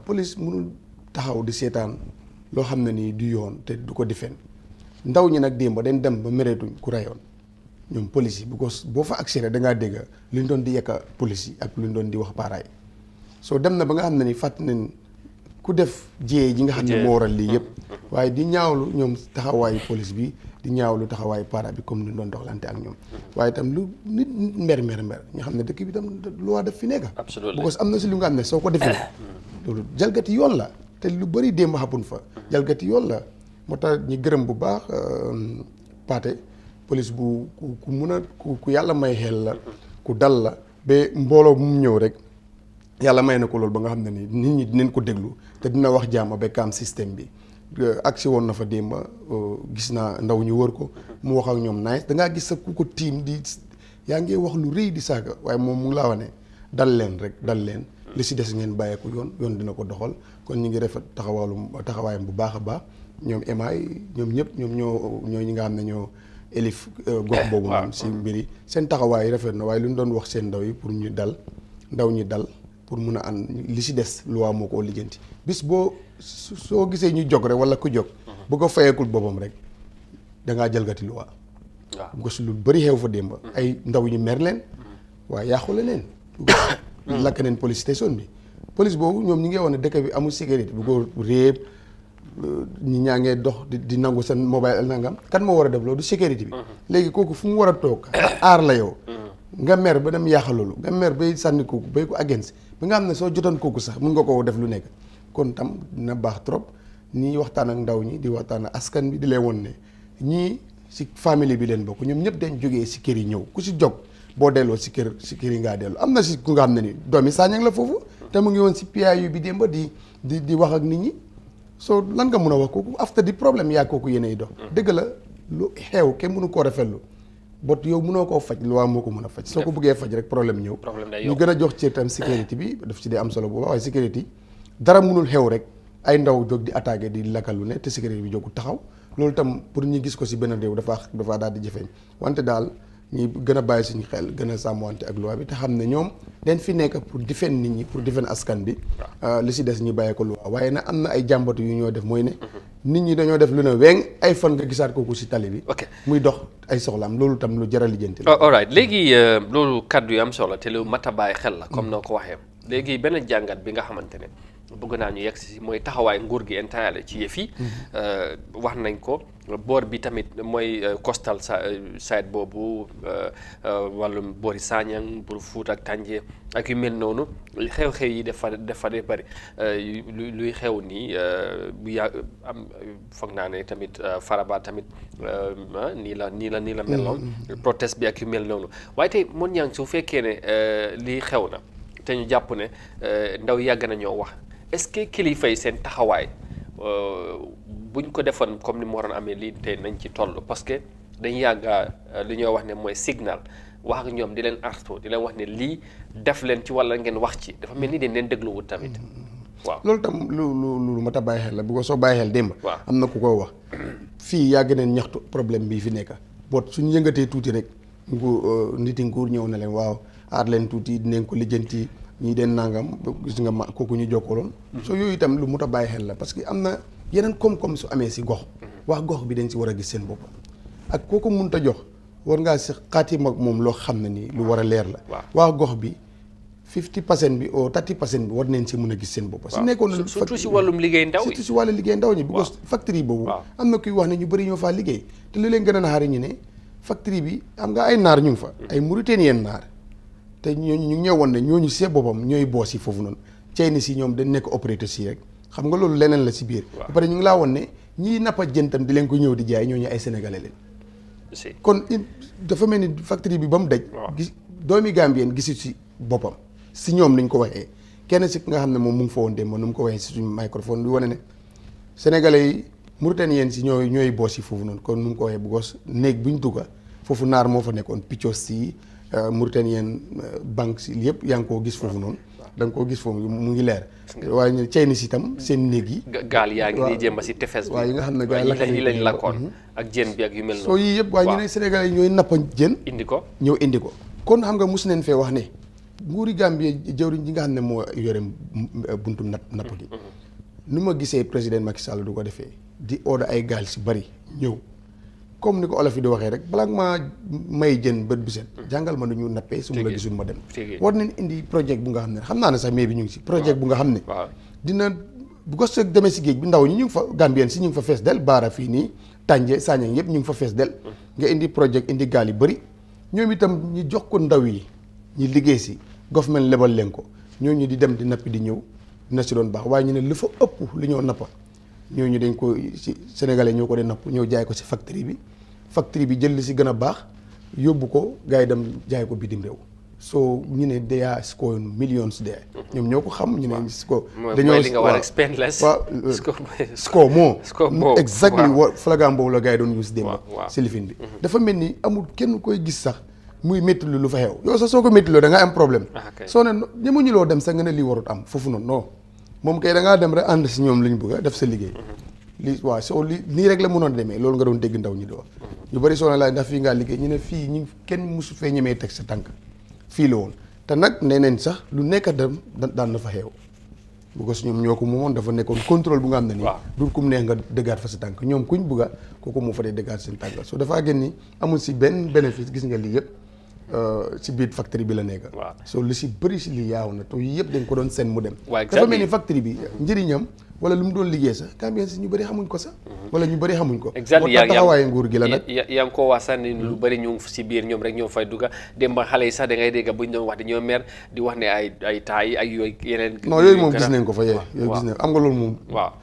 police mënul taxaw di seetaan loo xam ne nii du yoon te du ko defend ndaw ñi nag démb dañ dem ba méreetuñ ku rayoon ñoom police yi because boo fa accéléré da ngaa dégg lu ñu doon di yekka police yi ak lu ñu doon di wax paaraay soo dem na ba nga xam ne ni fàtt nañ ku def jiyee ji nga xam ne moo waral lii yëpp waaye di ñaawlu ñoom taxawaayu police bi di ñaawlu taxawaayu para bi comme ni ñu doon doxlante ak ñoom waaye itam lu nit mber nga xam ne dëkk bi tam loi def fi nekk because am na si lu nga xam ne soo ko defee loolu jalgati yoon la te lu bëri démb xapun fa jalgati yoon la moo tax ñi gërëm bu baax Paate police bu ku mun a ku yàlla may xel la ku dal la ba mbooloo bu mu ñëw rek yàlla may na ko loolu ba nga xam ne ni nit ñi dinañ ko déglu te dina wax jàmm ba kaam système bi agsi woon na fa démb gis naa ndaw ñu wër ko mu wax ak ñoom nice dangaa gis sa ku ko tiim di yaa ngi wax lu rëy di saaga waaye moom mu ngi laa wane dal leen rek dal leen li si des ngeen bàyyeeku yoon dina ko doxal kon ñu ngi rafet taxawaayam bu baax a baax ñoom emaay ñoom ñëpp ñoom ñoo ñi nga xam ne ñoo élif gox boobu noonu si mbiri seen taxawaay rafet na waaye lu ñu doon wax seen ndaw yi pour ñu dal ndaw ñi dal pour mun a ànd li si des loi moo ko lijjanti bis boo soo gisee ñu jog rek wala ku jog bu ko fayeekul boppam rek dangaa jalgati loi bu ko lu bëri xew fa démba ay ndaw ñu mer leen waaye yàqule leen lakk neen police station bi police boobu ñoom ñi ngi woon ne dëkk bi amul sécurité bu ko réeb ñi ñaa ngee dox di nangu seen mobile nangam kan moo war a def loolu du sécurité bi léegi kooku fu mu war a toog aar la yow nga mer ba dem yàqa loolu nga mer bay sànni kooku bay ko against ba nga xam ne soo jotoon kooku sax mun nga ko def lu nekk kon tam dina baax trop ñii waxtaan ak ndaw ñi di waxtaan ak askan bi di leen woon ne ñii si famille bi leen bokk ñoom ñëpp dañ jógee si kër yi ñëw ku si jog boo delloo si kër yi ngaa dellu am na si ku nga xam ne ni doomi Sanyang la foofu te mu ngi woon si PIU bi démb di wax ak nit ñi soo lan nga mun a wax kooku after di problème yaa kooku yéenay dox dëgg la lu xew kenn mënu koo rafetlu bot yow mënoo koo faj loi moo ko mën a faj soo ko bëggee faj rek problème ñëw ñu gën a jox ci tam sécurité bi daf ci dee am solo booba waaye sécurité dara mënul xew rek ay ndaw jóg di attaqué di lakkalu ne te sécurité bi jógu taxaw loolu tam pour ñu gis ko si benn réew dafa daal di jëfeñ wante daal ñi gën a bàyyi suñu xel gën a sàmmwante ak loi bi te xam ne ñoom dañ fi nekk pour defend nit ñi pour defend askan bi li si des ñu bàyyi ko loi waaye nag am na ay jàmbatu yu ñoo def mooy ne nit ñi dañoo def lu ne weeng ay fan nga gisaat kooku si tali bi muy dox ay soxlaam loolu tam lu jar a lijjanti la all right léegi loolu kaddu yu am solo te lu mat a bàyyi xel la comme noo ko waxee léegi benn jàngat bi nga xamante ne bëgg naa ñu yegg si mooy taxawaay nguur gi entirely ci yëf yi wax nañ ko boor bi tamit mooy coastal side boobu wàllum boori Sanyang pour Fuuta ak Tànjee ak yu mel noonu xew-xew yi dafa de bëri luy xew nii bu yàgg am foog naa ne tamit Faraba tamit nii la meloon protest bi ak yu mel noonu waaye tey mon ñaa ngi su fekkee ne lii xew na te ñu jàpp ne ndaw yàgg na ñoo wax est-ce que kilifa yi seen taxawaay buñ ko defoon comme ni mu waroon amee lii tey nañ ci toll parce que dañ yàgga li ñoo wax ne mooy signal wax ak ñoom di leen artu di leen wax ne lii def leen ci walla ngeen wax ci dafa mel ni dañ leen dégluwut tamit waaw loolu tam lu mat a bàyyi xel la bu ko soo bàyyi xel démb am na ku ko wax fii yàgg neen ñaxtu problème bii fi nekk boot suñu yëngatee tuuti rek niti nguur ñëw na leen waaw aar leen tuuti dinañ ko lijjanti ñii den nangam gis nga ma kooku ñu jokkaloon soo yooyu itam lu mut a bàyyi xel la parce que am na yeneen koom-koom su amee si gox wax gox bi dañ si war a gis seen bopp ak kooku mënut a jox war ngaa si xaatim ak moom loo xam ne nii lu war a leer la wax gox bi 50% bi ou 30% bi war nañ si mën a gis seen bopp su nekkoon surtout si wàllum liggéey ndaw yi surtout si wàllu liggéey ndaw ñi because factory boobu am na kuy wax ne ñu bëri ñoo faa liggéey te lu leen gën a naxari ñu ne factory bi am nga ay naar ñu ngi fa ay Mauritaniens naar te ñooñu ñu ngi ñëwoon ne ñooñu see boppam ñooy boos yi foofu noonu Chine si ñoom dañ nekk opérateur si rek xam nga loolu leneen la si biir ba pare ñu ngi laa woon ne ñii nappa jën tam di leen ko ñëw di jaay ñooñu ay sénégalais leen kon dafa mel ni factory bi ba mu daj gis doomi Gambien gisu si boppam si ñoom niñ ko waxee kenn si nga xam ne moom mu ngi fa woon démb nu mu ko waxee si suñu microphone bi wane ne sénégalais yi Mauritaniens si ñooy boos yi foofu noonu kon nu mu ko waxee bu gos néeg buñ dugga foofu naar moo fa nekkoon piccos si Mauritanien banque si yëpp yaa ngi koo gis foofu noonu da nga koo gis foofu mu ngi leer waaye ñu Chinese itam seen néeg yi gaal yaa ngi nii jéem ba si tefes bi waaye yi nga xam ne gaal yi lañ lakkoon ak jën bi ak yu mel noonu soo yii yëpp waaye ñu ne Sénégalais yi ñooy nappa jën indi ko ñëw indi ko kon xam nga mus neen fee wax ne nguuri Gambie jëwriñ ji nga xam ne moo yore buntu napp gi nu ma gisee président Macky Sall du ko defee di order ay gaal si bari ñëw comme ni ko olof yi di waxee rek balaa maa may jën bët bu set jàngal ma nu ñu nappee su ma la gisul ma dem war nañ indi projet bu nga xam ne xam naa ne sax mais bi ñu ngi si projet bu nga xam ne dina bu ko soog demee si géej bi ndaw ñi ñu ngi fa Gambien si ñu ngi fa fees del baara fii nii tànje Sagnang yëpp ñu ngi fa fees del nga indi projet indi gaal yu bëri ñoom itam ñu jox ko ndaw yi ñu liggéey si government lebal leen ko ñooñu di dem di nappi di ñëw dina si doon baax waaye ñu ne lu fa ëpp li ñoo nappa ñooñu dañ ko si Sénégalais ñoo ko dee napp ñëw jaay ko si factory bi jël li si gën a baax yóbbu ko gars yi dem jaay ko bitim réew so ñu ne they are scoring millions there ñoom ñoo ko xam ñu ne score dañoo li nga war a spend less score more exactly flagan boobu la gars yi doon use démb si lifin bi dafa mel ni amul kenn koy gis sax muy métti lu fa xew yow sax soo ko métti loo da nga am problème soo ne ñemuñu loo dem sax nga ne lii warut am foofu noonu non moom kay da ngaa dem rek ànd si ñoom li ñu bëgg a def sa liggéey lii waaw soo li nii rek la mënoon demee loolu nga doon dégg ndaw ñi di wax ñu bëri soo ne laaj ndax fii ngaa liggéey ñu ne fii ñu kenn mosu fee ñemee teg sa tànk fii la woon te nag nee nañ sax lu nekk dem daan na fa xew bu ko si ñoom ñoo ko moomoon dafa nekkoon contrôle bu nga xam ne nii du kum neex nga dëggaat fa sa tànk ñoom kuñ bugga kooku moo fa dee dëggaat seen tànk soo dafaa gën ni amul si benn bénéfice gis nga lii yëpp si biir factory bi la nekk soo lu si bëri si lii yaaw na te yii yëpp dañ ko doon seen mu dem dafa mel ni factory bi njëriñam wala lu mu doon liggéey sax Gambien si ñu bëri xamuñ ko sax wala ñu bëri xamuñ ko moo tax taxawaaye nguur gi la nag yaa ngi ko wax sax ni lu bëri ñu si biir ñoom rek ñoo fay dugga dem ba xale yi sax da ngay dégg buñ doon wax dañoo mer di wax ne ay taay ak yooyu yeneen non yooyu moom gis nañ ko fa yooyu gis nañ am nga loolu moom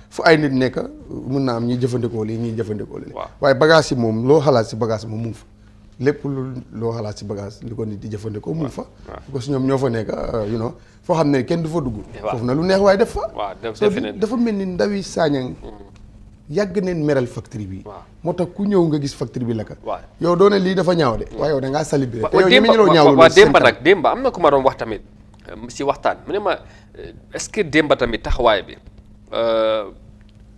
fu ay nit nekk mun naa am ñuy jëfandikoo lii ñuy jëfandikoo lii waaye bagage yi moom loo xalaat si bagage moom mu ngi fa lépp loo xalaat si bagage li ko nit di jëfandikoo mu ngi fa parce que ñoom ñoo fa nekk you know foo xam ne kenn du fa dugg foofu na lu neex waaye def fa dafa mel ni ndawi Sagnang yàgg neen meral factory bi moo tax ku ñëw nga gis factory bi la ka yow doone lii dafa ñaaw de waaye yow da ngaa célébrer te yow ñemeñu loo ñaaw démba am na ku ma doon wax tamit si waxtaan mu ne ma est-ce que démba tamit taxawaay bi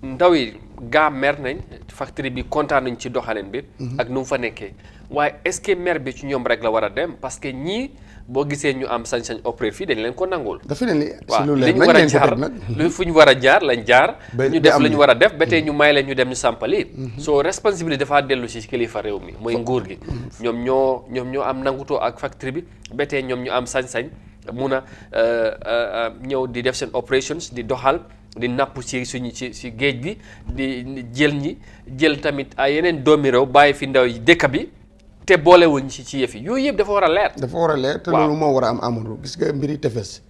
ndaw yi gaa mer nañ factory bi kontaan nañ ci doxalin bi ak nu mu fa nekkee waaye est-ce que mer bi ci ñoom rek la war a dem parce que ñii boo gisee ñu am sañ-sañ opéré fii dañ leen ko nangul dafa ne waaw li ñu war a jaar lu fu ñu war a jaar lañ jaar ñu def la ñu war a def ba tey ñu may leen ñu dem ñu sàmpali soo responsabilité dafaa dellu si kilifa réew mi mooy nguur gi ñoom ñoo am nangutoo ak factory bi ba tey ñoom ñu am sañ-sañ mun a ñëw di def seen operations di doxal di napp ci si géej bi di jël tamit ay yeneen doomi réew bàyyi fi ndaw yi dëkk bi te boolewuñ ci yëf yi yooyu yëpp dafa war a leer. dafa war a leer te loolu moo war a am Amadou gis nga mbiri tefes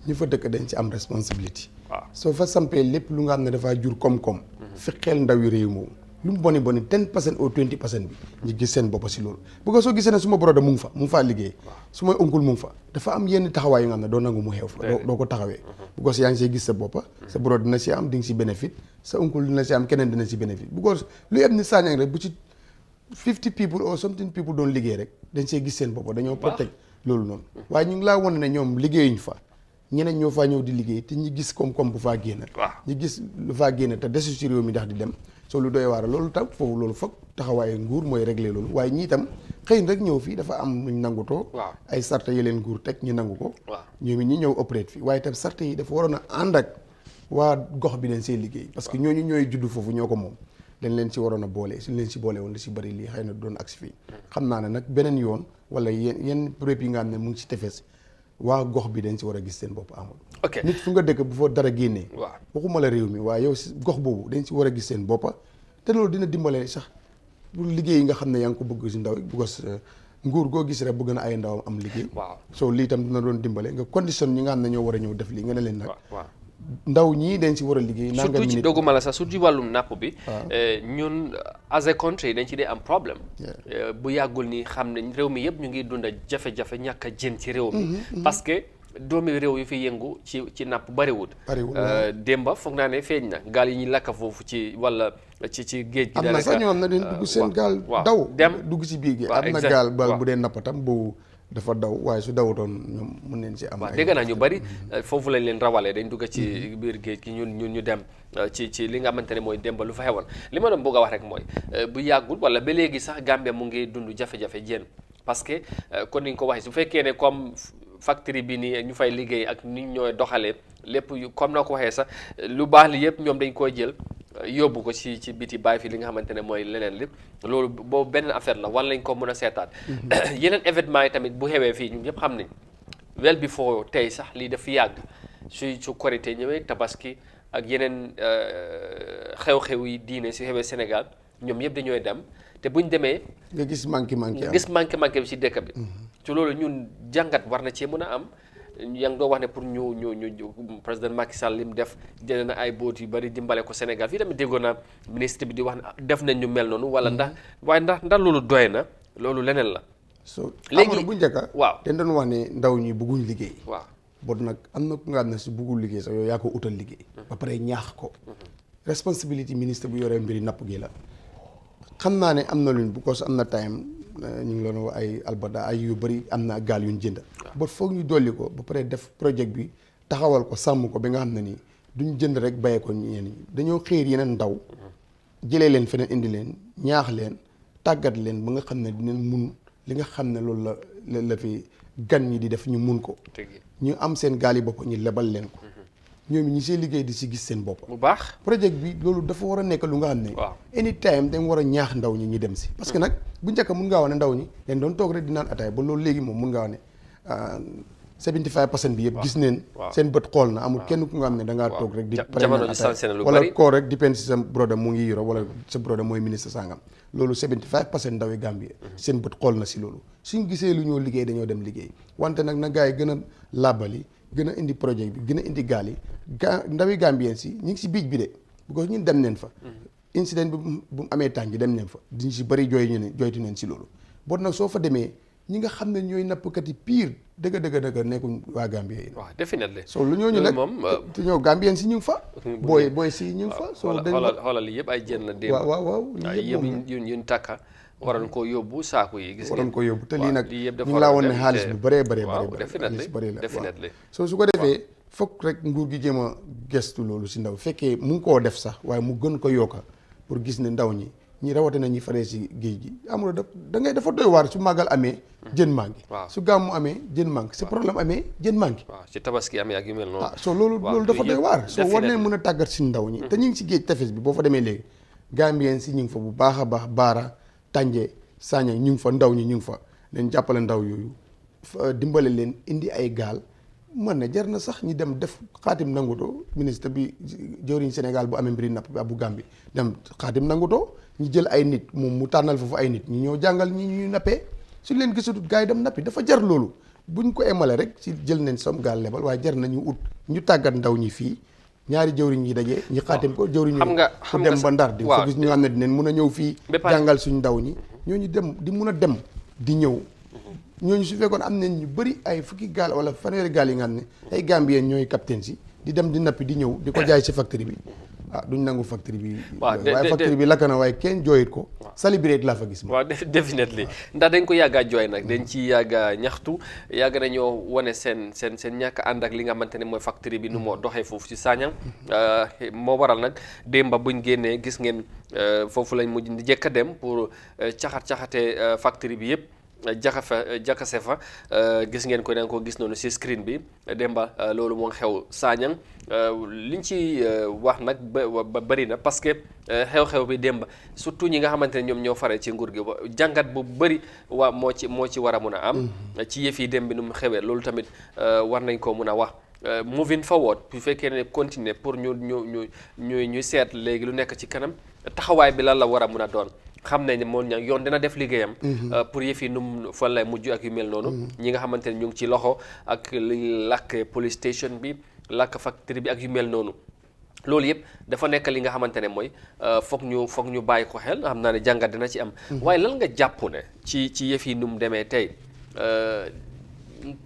ñu fa dëkk dañ ci am responsabilité. soo fa sampee lépp lu nga xam ne dafaa jur koom-koom. fi xel ndaw yi réew moom lu mu boni 10% ou 20% bi ñu gis seen bopp si loolu bu ko soo gisee ne suma broda mu ngi faa liggéey su may oncle mu ngi fa dafa am yenn taxawaay yu nga xam ne doo nangu mu xew fa doo ko taxawee bu ko yaa ngi see gis sa boppa sa broda dina si am di nga si bénéfice sa oncle dina si am keneen dina si bénéfice bu ko lu yem ni Sagnang rek bu ci 50 people or something people doon liggéey rek dañ see gis seen bopp dañoo protect loolu noonu waaye ñu ngi laa wane ne ñoom liggéeyuñ fa ñeneen ñoo faa ñëw di liggéey te ñi gis koom-koom bu faa génn ñi gis lu faa génn te desu si réew mi ndax di dem soo lu doy waar loolu tam foofu loolu foog taxawaaye nguur mooy régler loolu waaye ñii tam xëy na rek ñëw fii dafa am nuñ nangutoo ay sarta yi leen nguur teg ñu nangu ko ñoom it ñi ñëw opérate fii waaye tam sarta yi dafa waroon a ànd ak waa gox bi dañ see liggéey parce que ñooñu ñooy juddu foofu ñoo ko moom dañ leen si waroon a boole suñ leen si boole woon li si bëri lii xëy na doon agsi fii xam naa ne nag beneen yoon wala yenn béréb yi nga xam ne mu ngi si tefes waa gox bi dañ si war a gis seen bopp amul nit fu nga dëkk bu fa dara génnee waxuma la réew mi waaye yow si gox boobu dañ si war a gis seen boppa te loolu dina dimbale sax bu liggéey yi nga xam ne yaa ngi ko bëgg si ndaw bu ko nguur goo gis rek bëgg na ay ndawam am liggéey soo lii tam dina doon dimbale nga condition ñi nga xam ne ñoo war a ñëw def lii nga ne leen nag ndaw ñii dañ si war a liggéey surtout ci dogguma la sax surtout ci wàllum napp bi ñun as a country dañ ci dee am problème bu yàggul ni xam ne réew mi yëpp ñu ngi dunda jafe-jafe ñàkk a jën ci réew mi parce que doomi réew yi fi yëngu ci napp bariwul démba foog naa ne feeñ na gaal yi ñuy lakka foofu ci wala ci géej gi am na sax ñoo xam ne dañ dugg seen gaal daw dem dugg si biir gi am na gaal bu dee nappatam boobu dafa daw waaye su dawutoon ñoom mën neen ci am. waaw dégg naa ñu bari foofu lañ leen rawalee dañ dugg ci biir géej gi ñun ñu dem ci li nga xamante ne mooy démb lu fa xewoon li ma doon bëgg a wax rek mooy bu yàggul wala ba léegi sax Gambia mu ngi dund jafe-jafe jën parce que kon ni nga ko waxee su fekkee ne comme factory bi nii ñu fay liggéey ak ni ñooy doxalee lépp comme na ko waxee sax lu baax li yëpp ñoom dañ koy jël yóbbu ko ci biti bàyyi fi li nga xamante ne mooy leneen lépp loolu boobu benn affaire la war lañ ko mën a seetaat yeneen événement yi tamit bu xewee fii ñun ñëpp xam nañ well before tey sax lii daf yàgg su korité ñëwee tabaski ak yeneen xew-xew yi diine si xewee Sénégal ñoom yëpp dañooy dem te buñ demee nga gis manqué bi si dëkk bi ci loolu ñun jàngat war na cee mën a am yaa ngi doo wax ne pour ñu président Macky Sall li mu def jëlee na ay boot yu bari dimbale ko Sénégal fii tamit déggoon naa ministre bi di wax ne def nañ ñu mel noonu wala ndax loolu doy na loolu leneen la. léegi bu njëkk waaw dañ doon wax ne ndaw ñi bëgguñ liggéey. waaw bon nag am na ku nga xam ne si bëggul liggéey sax yow yaa ko utal liggéey. ba pare ñaax ko. responsabilité ministre bu yoree mbiri napp gi la. xam naa ne am na luñ because am na time ñu ngi doon wax ay albada ay yu bëri am na gaal yuñ jënd. ba foog ñu dolli ko ba pare def projet bi taxawal ko sàmm ko ba nga xam ne nii duñ jënd rek bàyyee ko ñeneen ñi dañoo xëyir yeneen ndaw jëlee leen feneen indi leen ñaax leen tàggat leen ba nga xam ne dinañ mun li nga xam ne loolu la fi gan ñi di def ñu mun ko. ñu am seen gaal yi bopp ñu lebal leen ko. ñoom ñi see liggéey di si gis seen bopp. bu baax projet bi loolu dafa war a nekk lu nga xam ne. anytime dañ war a ñaax ndaw ñi ñu dem si. parce que nag bu njëkk mun ngaa wax ne ndaw ñi leen doon toog rek di naan ataay ba loolu léegi moom mun ngaa wax ne 75% bi yëpp gis neen seen bët xool na amul kenn ku nga xam ne da ngaa toog rek di jamono distancé na lu wala bari koo rek dépend si sa broda mu ngi Europe wala sa broda mooy ministre sangam loolu 75% ndawi Gambie seen bët xool na si loolu suñ gisee lu ñoo liggéey dañoo dem liggéey wante nag na gars yi gën a làbbali gën a indi projet bi gën a indi gaal yi ndawi Gambien si ñu ngi si biij bi de because ñun dem neen fa incident bi bu mu amee tànk dem neen fa diñ si bëri jooytu neen si loolu bon nag soo fa demee ñi nga xam ne ñooy nappkat yi pire dëgg nekkuñ waa Gambie yi. waaw definitely. so lu ñooñu nag te ñëw Gambien si ñu ngi fa. booy si ñu ngi fa. so xoolal li yëpp ay jën la démb. waaw yëpp yuñ takka waroon koo yóbbu saaku yi. gis waroon koo yóbbu te lii nag ñu ngi laa woon ne xaalis bu bëree definitely so su ko defee foog rek nguur gi jéem a gestu loolu si ndaw fekkee mu ngi koo def sax waaye mu gën ko yokka pour gis ne ndaw ñi rawatina ñi faree si géej gi amul da ngay dafa doy waar su màggal amee jën manqué su gàmmu amee jën manqué su problème amee jën manqué si tabaski amee ak yu mel noonu so loolu dafa doy waar soo war ne mën a tàggat si ndaw ñi te ñu ngi si géej tefes bi boo fa demee léegi Gambien si ñu ngi fa bu baax a baax baara tànje saña ñu ngi fa ndaw ñi ñu ngi fa leen jàppale ndaw yooyu dimbale leen indi ay gaal mën na jar na sax ñi dem def xaatim nangutoo ministre bi jëwriñ Sénégal bu amee mbiri napp bi bu Gambie dem xaatim nangutoo ñu jël ay nit moom mu tànnal foofu ay nit ñi ñëw jàngal ñi ñuy nappee suñ leen gisatut gars yi dem nappi dafa jar loolu buñ ko emale rek si jël nañ som gaal lebal waaye jar na ñu ut ñu tàggat ndaw ñi fii ñaari jëwriñ yi dajee ñu xaatim ko jëwriñ ku dem ba Ndar di fa gis ñu xam ne dinañ mun a ñëw fii jàngal suñ ndaw ñi ñooñu dem di mun a dem di ñëw ñooñu su fekkoon am nañ ñu bëri ay fukki gaal wala fanweeri gaal yi nga xam ne ay Gambien ñooy capitaine si di dem di nappi di ñëw di ko jaay si factory bi duñ nangu factory bi waaye factory bi lakk na waaye kenn jooyit ko celebrate laa fa gis waaw definitely ndax dañ ko yàggaa jooy nag dañ ci yàgga ñaxtu yàgg nañoo wane seen ñàkk ànd ak li nga xamante ne mooy factory bi nu moo doxee foofu ci Sanyang moo waral nag démba buñ génnee gis ngeen foofu lañ mujj di jëkk a dem pour caxate factory bi yëpp jakase fa gis ngeen ko da nga ko gis noonu ci screen bi démba loolu moo xew Sanyang liñ ci wax nag ba bëri na parce que xew-xew bi démba surtout ñi nga xamante ne ñoom ñoo fare ci nguur gi jàngat bu bëri moo ci war a mun a am ci yëf yi dem bi nu mu xewee loolu tamit war nañ koo mun a wax moving forward bu fekkee ne continuer pour ñu seet léegi lu nekk ci kanam taxawaay bi lan la war a mun a doon xam nañ ne moom ña yoon dina def liggéeyam pour yëf yi nu fan lay mujj ak yu mel noonu ñi nga xamante ne ñu ngi ci loxo ak li lakk police station bi lakk factory bi ak yu mel noonu loolu yëpp dafa nekk li nga xamante ne mooy foog ñu bàyyi ko xel xam naa ne jàngat dina ci am waaye lan nga jàpp ne ci yëf yi nu mu demee tey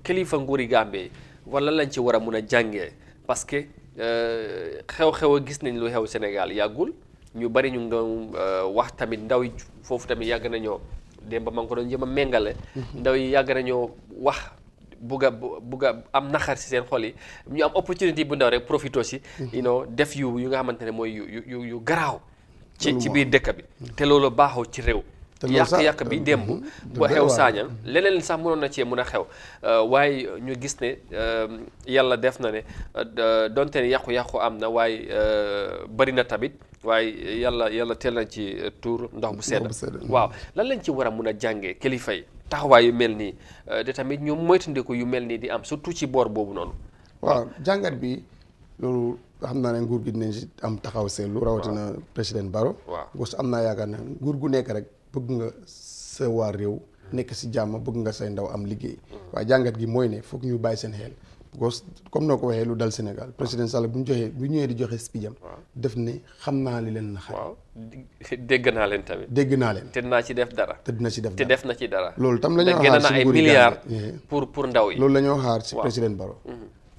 kilifa nguuri Gambie wala lañ ci war a mun a jàngee parce que xew-xew a gis nañ lu xew Sénégal yàggul ñu bari ñu ngi doon wax tamit ndaw yi foofu tamit yàgg nañoo démb ma ngi ko doon jéem a méngale ndaw yi yàgg nañoo wax bugg a am naxar si seen xol yi ñu am opportunité bu ndaw rek profito si def yu nga xamante ne mooy yu garaaw ci biir dëkk bi te loolu baaxoo ci réew yàq bi démb ba xew saañal leneen sax mënoon na cee mën a xew waaye ñu gis ne yàlla def na ne donte ne yàqu-yàqu am na waaye bari na tamit waaye yàlla teel na ci tuur ndox bu sedd waaw lan lañ ci war a mun a jàngee kilifa yi taxawaay yu mel nii de tamit ñoom moytandiku yu mel nii di am surtout ci boor boobu noonu waaw jàngat bi loolu xam naa ne nguur gi dinañ si am taxaw seetlu rawatina président Barrow parce que am naa yaakaar ne nguur gu nekk rek bëgg nga sa waa réew nekk si jàmm bëgg nga say ndaw am liggéey waaye jàngat gi mooy ne foog ñu bàyyi seen xel parce que comme noo ko waxee lu dal Sénégal président Sall bu ñëwee di joxe speech am def ne xam naa li leen naxar dégg naa leen tamit dégg naa leen te dinaa ci def dara te dina ci def te def na ci dara loolu tam la ñoo xaar génn na ay milliards pour ndaw yi loolu la ñoo xaar si président Barrow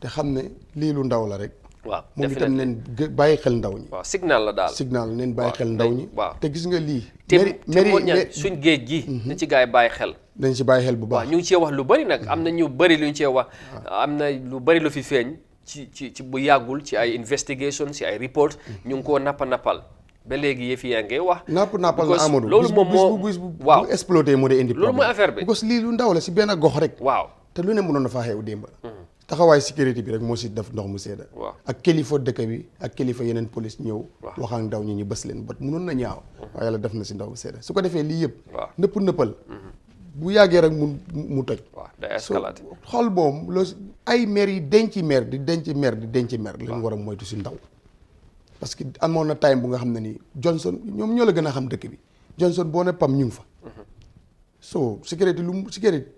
te xam ne lii lu ndaw la rek waaw moom itam neen bàyyi xel ndaw ñi waaw signal la daal signal neen bàyyi xel ndaw ñi waaw te gis nga lii te suñ géej gi na ci gars yi bàyyi xel dañ ci bàyyi xel bu baax waaw ñu ngi cee wax lu bëri nag am na ñu bëri lu ñu cee wax am na lu bëri lu fi feeñ ci bu yàggul ci ay investigation ci ay report ñu ngi koo nappal ba léegi yëf yaa ngi wax nappal na Amadou loolu moom moo bu exploité moo dee indi loolu mooy affaire bi parce que lii lu ndaw la si benn gox rek waaw te lu ne mënoon na faa xew démba taxawaay sécurité bi rek moo si def ndox mu sedda ak kilifa dëkk bi ak kilifa yeneen police ñëw wax ak ndaw ñi ñu bës leen bët mënoon na ñaaw waaye yàlla def na si ndox mu sedda su ko defee lii yëpp nëppal bu yàggee rek mu toj day escalade xool moom loo ay maire yi denc maire lañ war a moytu si ndaw parce que amoon na time bu nga xam ne nii Johnson ñoom ñoo la gën a xam dëkk bi Johnson boo ne pam ñu ngi fa so sécurité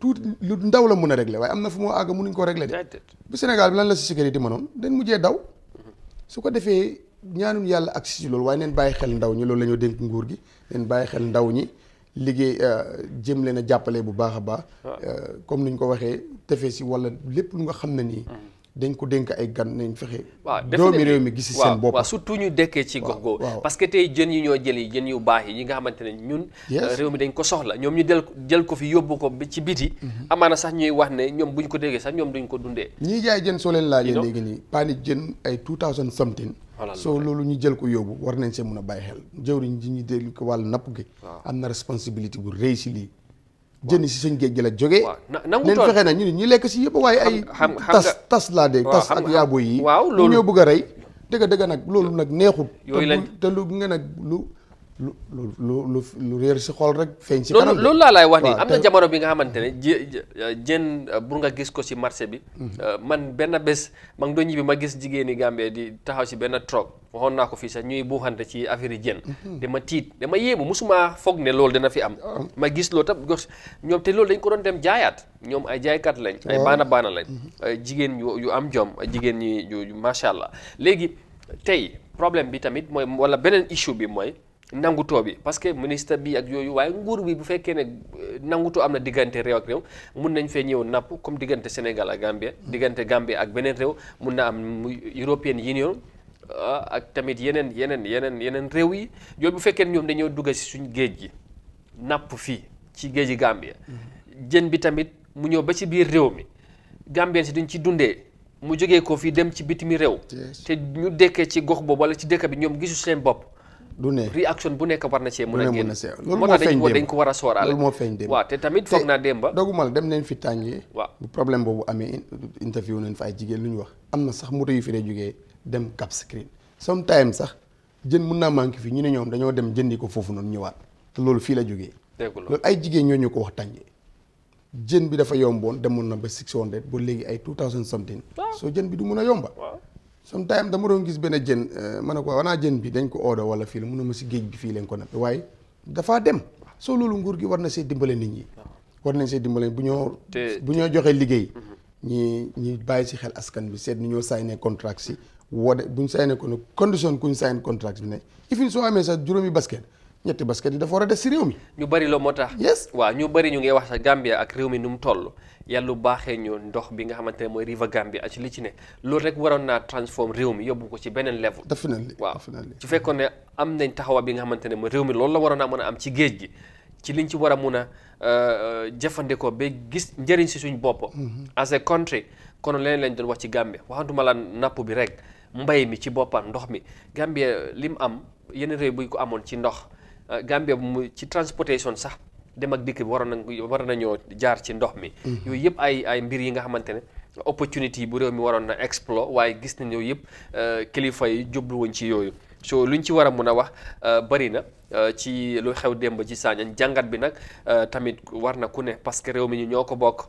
tuuti lu ndaw la mun a régler waaye am na fu moo àgg mënuñ ko régler de bu Sénégal bi lan la si sécurité mënoon dañ mujjee daw su ko defee ñaanuñ yàlla ak si loolu waaye neen bàyyi xel ndaw ñi loolu la ñoo dénk nguur gi neen bàyyi xel ndaw ñi liggéey jëm leen a jàppale bu baax a baax comme niñ ko waxee tefee si wala lépp lu nga xam ne nii dañ ko dénk ay gan nañ fexe doomi réew mi gis si seen bopp waaw surtout ñu dekkee ci gox googu parce que tey jën yi ñoo jëli jën yu baax yi ñi nga xamante ne ñun réew mi dañ ko soxla ñoom ñu jël ko fi yóbbu ko ci biti amaana sax ñuy wax ne ñoom buñ ko déggee sax ñoom duñ ko dundee ñiy jaay jën soo leen laajee léegi nii paani jën ay 2000 something soo loolu ñu jël ko yóbbu war nañ see mun a bàyyi xel jëwriñ ji ñu dégg ko wàllu napp gi am na responsabilité bu rëy si lii jën si suñ géej gi la jógee neen fexe na ñu ñi lekk si yëpp waaye ay tas laa dégg tas ak yaabo yi ñu ñoo bëgg a rey dëgg nag loolu nag neexut te lu nga nag lu réer si xol rek feeñ si kanam loolu laa laay wax ni am na jamono bi nga xamante ne jën bu nga gis ko si marché bi man benn bés ma ngi doon ñibbi ma gis jigéeni Gambie di taxaw si benn troc waxoon naa ko fii sax ñuy buuxante ci affaire yi jën dama tiit dama yéemu musuma foog ne loolu dana fi am ma gis loolu tam ñoom te loolu dañ ko doon dem jaayaat ñoom ay jaaykat lañ ay baana lañ jigéen yu am jom jigéen ñi yu macha allah léegi tey problème bi tamit mooy wala beneen issue bi mooy nangutoo bi parce que ministre bi ak yooyu waaye nguur bi bu fekkee ne nangutoo am na diggante réew ak réew mun nañ fee ñëw napp comme diggante Sénégal ak Gambie diggante Gambie ak beneen réew mun na am European Union ak tamit yeneen réew yi yooyu bu fekkee ne ñoom dañoo dugg si suñ géej gi napp fii ci géej gi Gambie jën bi tamit mu ñëw ba ci biir réew mi Gambien si duñ ci dundee mu jógee ko fii dem ci bitimi réew te ñu dekkee ci gox boobu wala ci dëkk bi ñoom gisu seen bopp du ne réaction bu nekk war na cee mën a génn loolu moo feeñ démb dañ ko war a sooraale loolu moo feeñ démb waaw te tamit foog naa démba dogumal dem neen fi tàngee waaw bu problème boobu amee interview nañ fa ay jigéen lu ñu wax am na sax moto yu fi dee jógee dem Cap Skirring sometimes sax jën mun naa manqué fii ñu ne ñoom dañoo dem jëndi ko foofu noonu ñëwaat te loolu fii la jógee loolu ay jigéen ñoo ñu ko wax tàngee jën bi dafa yomboon demoon na ba 600 ba léegi ay 2000 something soo jën bi du mun a yomba sometimes dama doon gis benn jën ma ne ko wanaa jën bi dañ ko order wala fii la mun na ma si géej bi fii leen ko nappe waaye dafaa dem soo loolu nguur gi war na see dimbale nit ñi war nañ see dimbale bu ñoo joxee liggéey ñi bàyyi si xel askan bi seet ni ñoo signé contract si wode buñ signé ko condition kuñ signé contract bi ne ifin soo amee sax juróomi basket ñetti basket yi dafa war a des si réew mi ñu bari loo moo tax yes waaw ñu bari ñu ngi wax sa Gambia ak réew mi nu mu toll yàlla baaxee ñu ndox bi nga xamante ne mooy River Gambia ak ci li ci ne loolu rek waroon naa transform réew mi yóbbu ko ci beneen level definitely waaw su fekkoon ne am nañ taxawa bi nga xamante ne mooy réew mi loolu la waroon naa mën a am ci géej gi ci liñ ci war a mun a jëfandikoo ba gis njëriñ si suñ bopp. as a country kon leneen lañ doon wax ci Gambie waxantuma la napp bi rek mbay mi ci boppam ndox mi Gambie li mu am yeneen réew bu ko amoon ci ndox Gambie mu ci transportation sax dem ak dikk bi war nañoo jaar ci ndox mi. yooyu yëpp ay mbir yi nga xamante ne opportunity bu réew mi waroon na explore waaye gis nañ yooyu yëpp kilifa yi jubluwuñ ci yooyu. so luñ ci war a mun a wax bari na ci lu xew démb ci Sanyang jàngat bi nag tamit war na ku ne parce que réew mi ñu ñoo ko bokk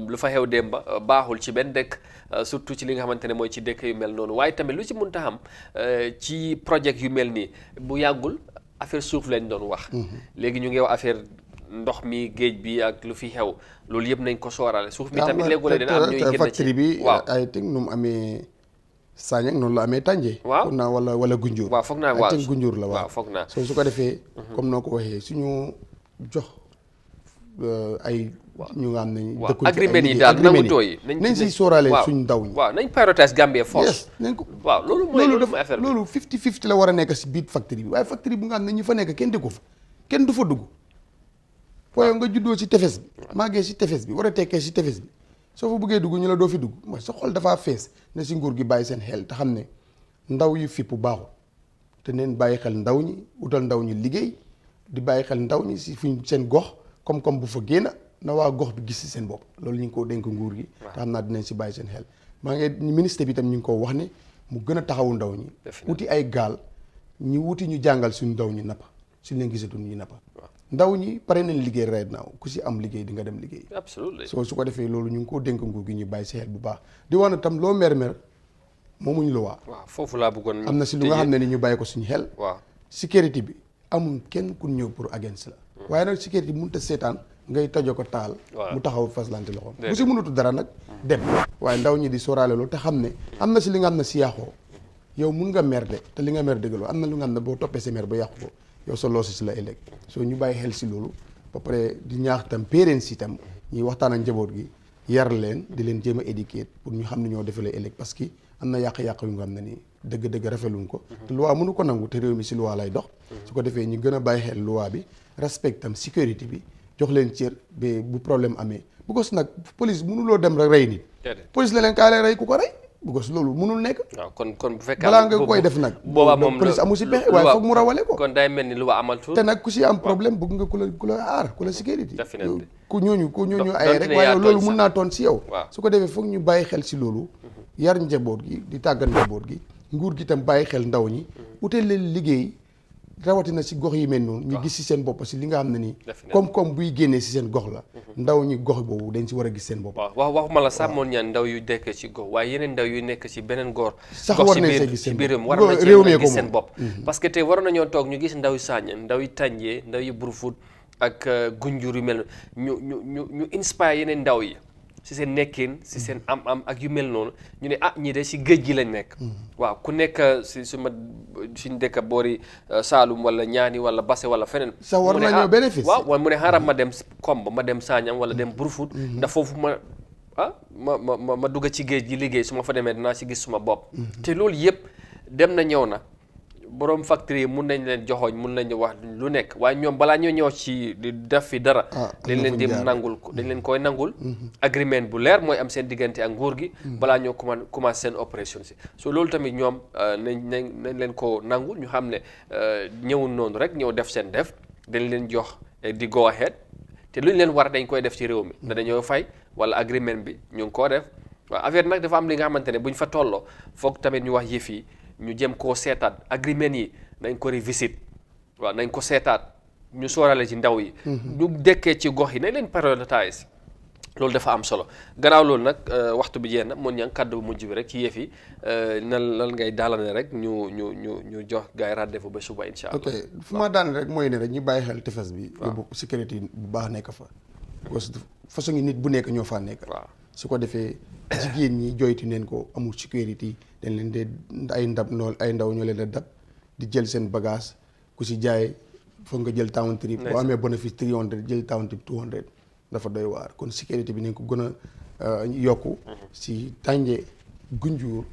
lu fa xew démb baaxul ci benn dëkk surtout ci li nga xamante ne mooy ci dëkk yu mel noonu waaye tamit lu ci mënta xam ci projet yu mel nii bu yàggul affaire suuf lañ doon wax. léegi ñu ngi wax affaire ndox mi géej bi ak lu fi xew loolu yëpp nañ ko soorale suuf mi tamit léegi dina am ñuy génn ci factory bi I think nu mu amee Sanyang noonu la amee Tànje. waaw foog naa wala Gunjur. waaw foog naa waaw I think Gunjur la waaw foog naa. soo su ko defee. comme noo ko waxee suñu jox ay. ñu nga xam ne dëkkuñ agreement yi daal nangu tooy nañ si sóoraale suñ ndaw ñi. waaw nañ prioritize Gambia force. nañ ko waaw loolu mooy affaire bi loolu 50-50 la war a nekk si biir factory bi waaye factory bu nga xam ne ñu fa nekk kenn dëkku fa kenn du fa dugg. waaye nga juddoo si tefes bi. màggee si tefes bi war a tekkee si tefes bi soo fa buggee dugg ñu la doo fi dugg mooy sa xol dafaa fees ne si nguur gi bàyyi seen xel te xam ne ndaw yu fippu baaxul te neen bàyyi xel ndaw ñi utal ndaw ñi liggéey di bàyyi xel ndaw ñi si fuñ seen gox comme bu fa génn na waa gox bi gis si seen bopp loolu ñu ngi ko dénk nguur gi te xam naa dinañ si bàyyi seen xel maa ngi ministre bi tam ñu ngi ko wax ne mu gën a taxawu ndaw ñi wuti ay gaal ñu wuti ñu jàngal suñ ndaw ñi nappa suñ leen gisatul ñuy nappa ndaw ñi pare nañ liggéey right now ku si am liggéey di nga dem liggéey soo su ko defee loolu ñu ngi ko dénk nguur gi ñu bàyyi si xel bu baax di wax na tam loo mer moomuñ lu waa foofu laa bëggoon am na si lu nga xam ne ni ñu bàyyi ko suñu xel sécurité bi amul kenn ku ñëw pour against la waaye nag sécurité bi mënut a seetaan ngay tojo ko taal mu taxaw faslante loxoom bu si mënutu dara nag dem waaye ndaw ñi di sóoraale loolu te xam ne am na si li nga xam ne si yàqoo yow mun nga mer de te li nga mer dëggaloo am na lu nga xam ne boo toppee sa mer ba yàqu ko yow sa loosi si la ëllëg soo ñu bàyyi xel si loolu ba pare di ñaax tam parents si tam ñuy waxtaan ak njaboot gi yar leen di leen jéem a éduquer pour ñu xam ne ñoo defalee ëllëg parce que am na yàq-yàq yu nga xam ne nii dëgg-dëgg rafetluñ ko te loi mënu ko nangu te réew mi si loi lay dox su ko defee ñu gën a bàyyi xel loi bi respect tam sécurité bi jox leen cër ba bu problème amee because nag police mënuloo dem rek rey nit police la leen kaa leen rey ku ko rey because loolu mënul nekk waaw kon bu fekkee balaa nga koy def nag boobaa moom police amu si pexe waaye foog mu rawale ko kon day mel ni lu wa amatul te nag ku si am problème bëgg nga ku la aar ku la sécurité ku ñooñu ay rek waaye loolu mun naa toon si yow su ko defee foog ñu bàyyi xel si loolu yar njaboot gi di tàggat njaboot gi nguur gi tam bàyyi xel ndaw ñi utal leen liggéey rawatina si gox yi mel noonu ñu gis si seen bopp si li nga xam ne nii comme buy génnee si seen gox la ndaw ñi gox boobu dañ si war a gis seen bopp waxuma la sax moon ñaan ndaw yu nekk ci gox waaye yeneen ndaw yu nekk ci beneen góor sax war nañ see gis seen biir war na cee gis seen bopp parce que tey waroon nañoo toog ñu gis ndaw yu Sanyang ndaw yu Tànjee ndaw yu Brufut ak Gunjur yu mel ñu inspire yeneen ndaw yi si seen nekkin si seen am ak yu mel noonu ñu ne ñii de si géej gi lañ nekk waaw ku nekk si suñ dëkk boori Saalum wala Ñaani wala Basse wala feneen sax war nañoo bénéfice waaw wala mu ne xaaral ma dem Kombo ma dem Sanyang wala dem Brufut ndax foofu ma dugg ci géej gi liggéey su ma fa demee dinaa si gis suma bopp te loolu yëpp dem na ñëw na borom factory yi mun nañ leen joxooñ mun nañu wax lu nekk waaye ñoom balaa ñoo ñëw ci di def fi dara dañ leen di nangul dañ leen koy nangul agreement bu leer mooy am seen diggante ak nguur gi balaa ñoo commencé seen opération si so loolu tamit ñoom nañ leen ko nangul ñu xam ne ñëwul noonu rek ñëw def seen def dañ leen jox di go ahead te lu ñu leen war dañ koy def ci réew mi da dañoo fay wala agreement bi ñu ngi koo def waaw affaire nag dafa am li nga xamante ne buñ fa tolloo foog tamit ñu wax yëf yi ñu jëm koo seetaat agreement yi nañ ko revisit waaw nañ ko seetaat ñu soorale ci ndaw yi ñu dëkkee ci gox yi nañ leen prioritize loolu dafa am solo gannaaw loolu nag waxtu bi jeex na mun ñang kàddu bu mujj bi rek ci yëf yi lan ngay daalane rek ñu jox gars yi rendez-vous ba suba insha allah ok fu ma daane rek mooy ne rek ñu bàyyi xel tefes bi yóbbu sécurité bu baax nekk fa parce que façon ngi nit bu nekk ñoo faa nekk waaw su ko defee jigéen ñi joytu neen ko amul sécurité dañ leen de ay ndaw ñoo leen di dab di jël seen bagage ku si jaay foog nga jël town trip boo amee bénéfice 300 jël town trip 200 dafa doy waar kon sécurité bi nañ ko gën a yokku si Tànje Gunjur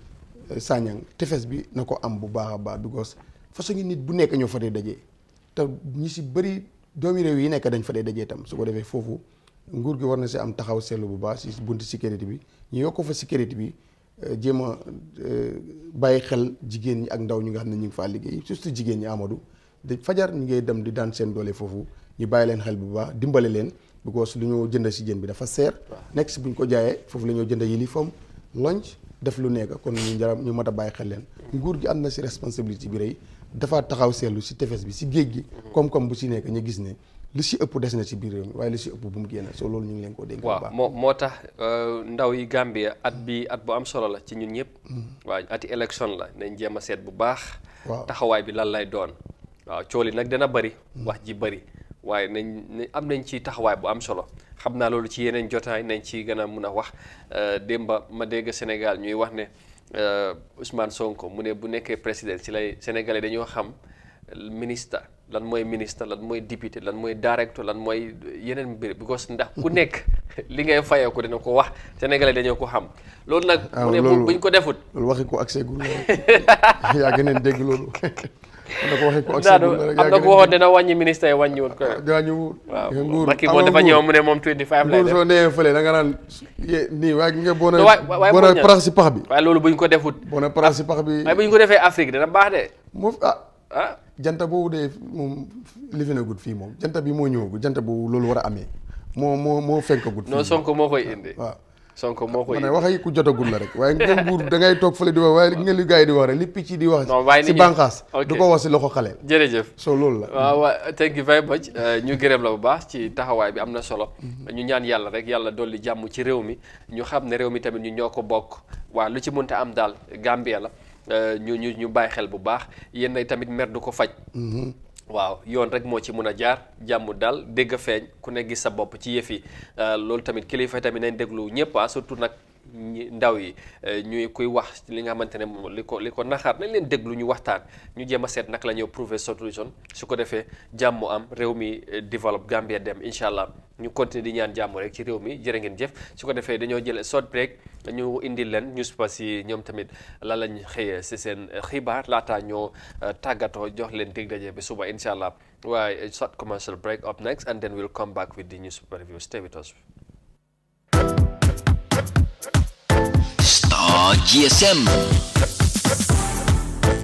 Sanyang tefes bi na ko am bu baax a baax because façon ngi nit bu nekk ñoo fa dee dajee te ñi si bëri doomi réew yi nekk dañ fa dee dajee tam su ko defee foofu nguur gi war na si am taxaw seetlu bu baax si bunti sécurité bi ñu yokk fa sécurité bi jéem a bàyyi xel jigéen ñi ak ndaw ñi nga xam ne ñu ngi faa liggéey surtout jigéen ñi Amadou de fajar ñu ngay dem di daan seen doole foofu ñu bàyyi leen xel bu baax dimbale leen because lu ñoo jënd si jën bi dafa seer nekk si bu ñu ko jaayee foofu la ñoo jënd uniforme lunch def lu nekk kon ñu mat a bàyyi xel leen nguur gi am na si responsabilité bi rëy dafa taxaw seetlu si tefes bi si géej gi koom-koom bu si nekk ñu gis ne li si ëpp des na si biir réew mi waaye li si ëpp bu mu génn soo loolu ñu ngi leen koo dénk bu baax waaw moo tax ndaw yi Gambia at bu am solo la ci ñun ñëpp waaw ati élection la nañ jéem a seet bu baax waaw taxawaay bi lan lay doon waaw cooli nag dana bëri wax ji bëri waaye am nañ ci taxawaay bu am solo xam naa loolu ci yeneen jotaay nañ ci gën a mun a wax démba ma dégg Sénégal ñuy wax ne Ousmane Sonko mu ne bu nekkee président ci lay Sénégalais dañoo xam ministre lan mooy député lan mooy directeur lan mooy yeneen mbir because ndax ku nekk li ngay fayoo ko dina ko wax Sénégalais dañoo ko xam loolu nag mu ne buñ ko defut loolu waxi ko accès gul yaa gën a dégg loolu am na ko waxoon dina wàññi ministre yi wàññiwul ko waaw Macky moo dafa ñëw mu ne moom 25 lay def soo nee fële da nga naan nii waaye nga boo na parax si pax bi waaye loolu buñ ko defut boo na parax si pax bi waaye buñ ko defee Afrique dina baax de moom janta boobu de moom lifi na gut fii moom janta bi moo ñëwagul janta boobu loolu war a amee moo fenkagut non Sonko moo koy indi waaw Sonko moo koy indi wax yi ku jotagul la rek waaye nga nguur da ngay toog fële di wax waaye nga li gars yi di wax rek li picc yi di wax si bànqaas du ko wax si loxo xale jërëjëf so loolu la waaw thank you very much ñu gërëm la bu baax ci taxawaay bi am na solo ñu ñaan yàlla rek yàlla dolli jàmm ci réew mi ñu xam ne réew mi tamit ñu ñoo ko bokk waaw lu ci mënta am daal Gambia la ñu bàyyi xel bu baax yéen tamit mer du ko faj waaw yoon rek moo ci mun a jaar jàmm daal dégg feeñ ku ne gis sa bopp ci yëf yi loolu tamit kilifa tamit nañ déglu ñëpp surtout nag ndaw yi ñuy kuy wax li nga xamante ne moom li ko naxaar nañ leen déglu ñu waxtaan ñu jéem a seet nag la ñëw prouver solution su ko defee jàmm am réew mi développe Gambia dem incha allah ñu continuer di ñaan jàmm rek ci réew mi jërë ngeen jëf su ko defee dañoo jël short break ñu indi leen newspaper yi ñoom tamit lan lañ xëyee si seen xibaar laataa ñoo tàggatoo jox leen dig daje bi suba incha allah waaye short commercial break up next and then we'll come back with the newspaper review. Stay with us.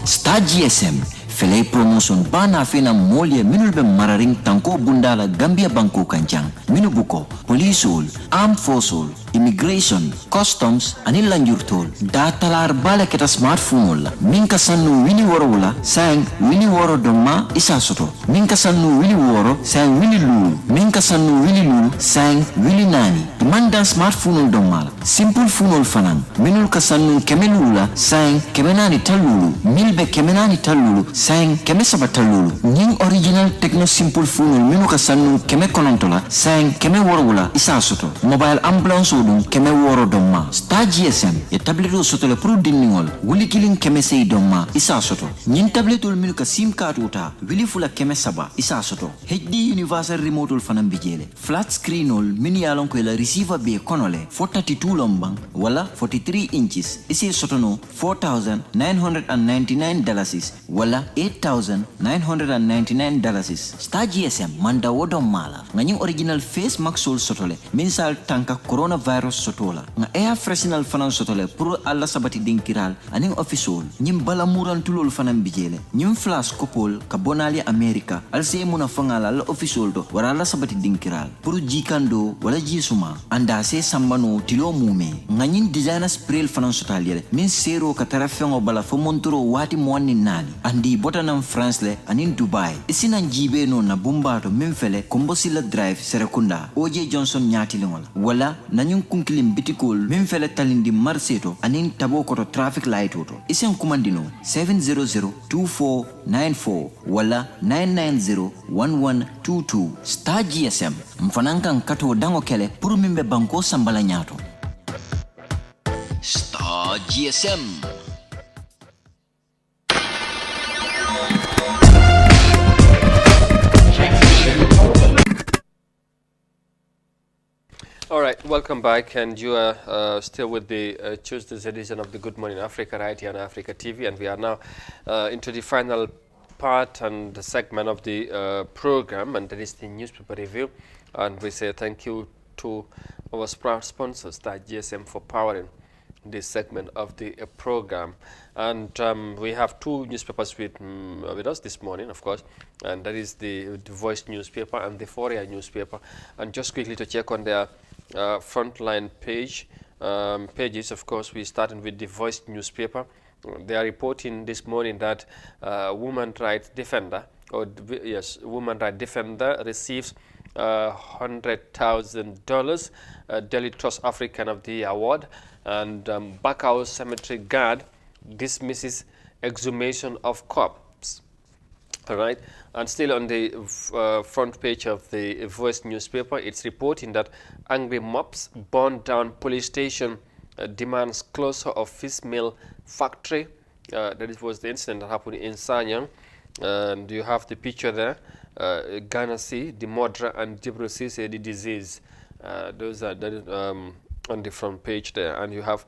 Star GSM felay promotion bana fena molye minul be mararing tanko bundala Gambia banko kanjang minu buko policeol armed forceol immigration customs ani lanjurtol datalar bala keta smartphone la minka sannu wini woro wala sang wini woro doma isa soto minka sannu wini woro sang wini lulu minka sannu wini lulu sang wini nani manda smartphone doma simple phone fanan minul ka sannu kemelula sang kemenani talulu milbe kemenani talulu sang keme sabata lulu ning original techno simple phone minu ka sannu keme konontola sang keme woro wala isa soto mobile ambulance odum keme woro domma Star GSM e tableto soto le pro dinningol wuli kilin keme sey domma isa soto nyin tabletol minu ka sim card uta wili fula keme saba isa soto HD universal remote ol fanam bijele flat screen ol mini yalon ko la receiver be konole 42 lombang wala 43 inches isi soto no $4,999 wala $8,999 Star GSM manda wodom mala ngani original face mask sol sotole minsal tanka coronavirus sotola nga air freshener fanan sotole pour alla sabati dinkiral aning official nyim bala muran tulol fanan bijele nyim flash couple ka bonali america alse muna fangala la official do wara la sabati dinkiral pour jikando wala jisuma anda se sambano tilo mume ngani designer spray fanan sotale min sero ka tarafengo bala fo montoro wati monni nani andi botanam France le anin Dubai isina jibe no na bumbato min fele kombosila drive serekunda OJ Johnson nyati lingol wala nanyun kunkilim bitikol min fele talindi marseto anin tabo koto traffic light oto isen kumandino 700-2494 wala 990-1122 Star GSM mfanankan kato dango kele puru mimbe banko sambala nyato Star GSM. All right, welcome back, and you are still with the Tuesday's edition of the Good Morning Africa right here on Africa TV, and we are now into the final part and the segment of the program, and that is the newspaper review. And we say thank you to our sponsors, Star GSM, for powering this segment of the program. And we have two newspapers with us this morning, of course, and that is the Voice newspaper and the Foria newspaper. And just quickly to check on their frontline pages, of course, we started with the Voice newspaper. They are reporting this morning that woman rights defender receives $100,000 Daily Trust African of the Year award, and Bakau Cemetery guard dismisses exhumation of corpse. All right, and still on the front page of the Voice newspaper, it's reporting that angry mobs burn down police station, demands closure of fish mill factory. That was the incident that happened in Sanyang, and you have the picture there. Ghana C, the murder, and Jibril C, the disease. Those are on the front page there, and you have.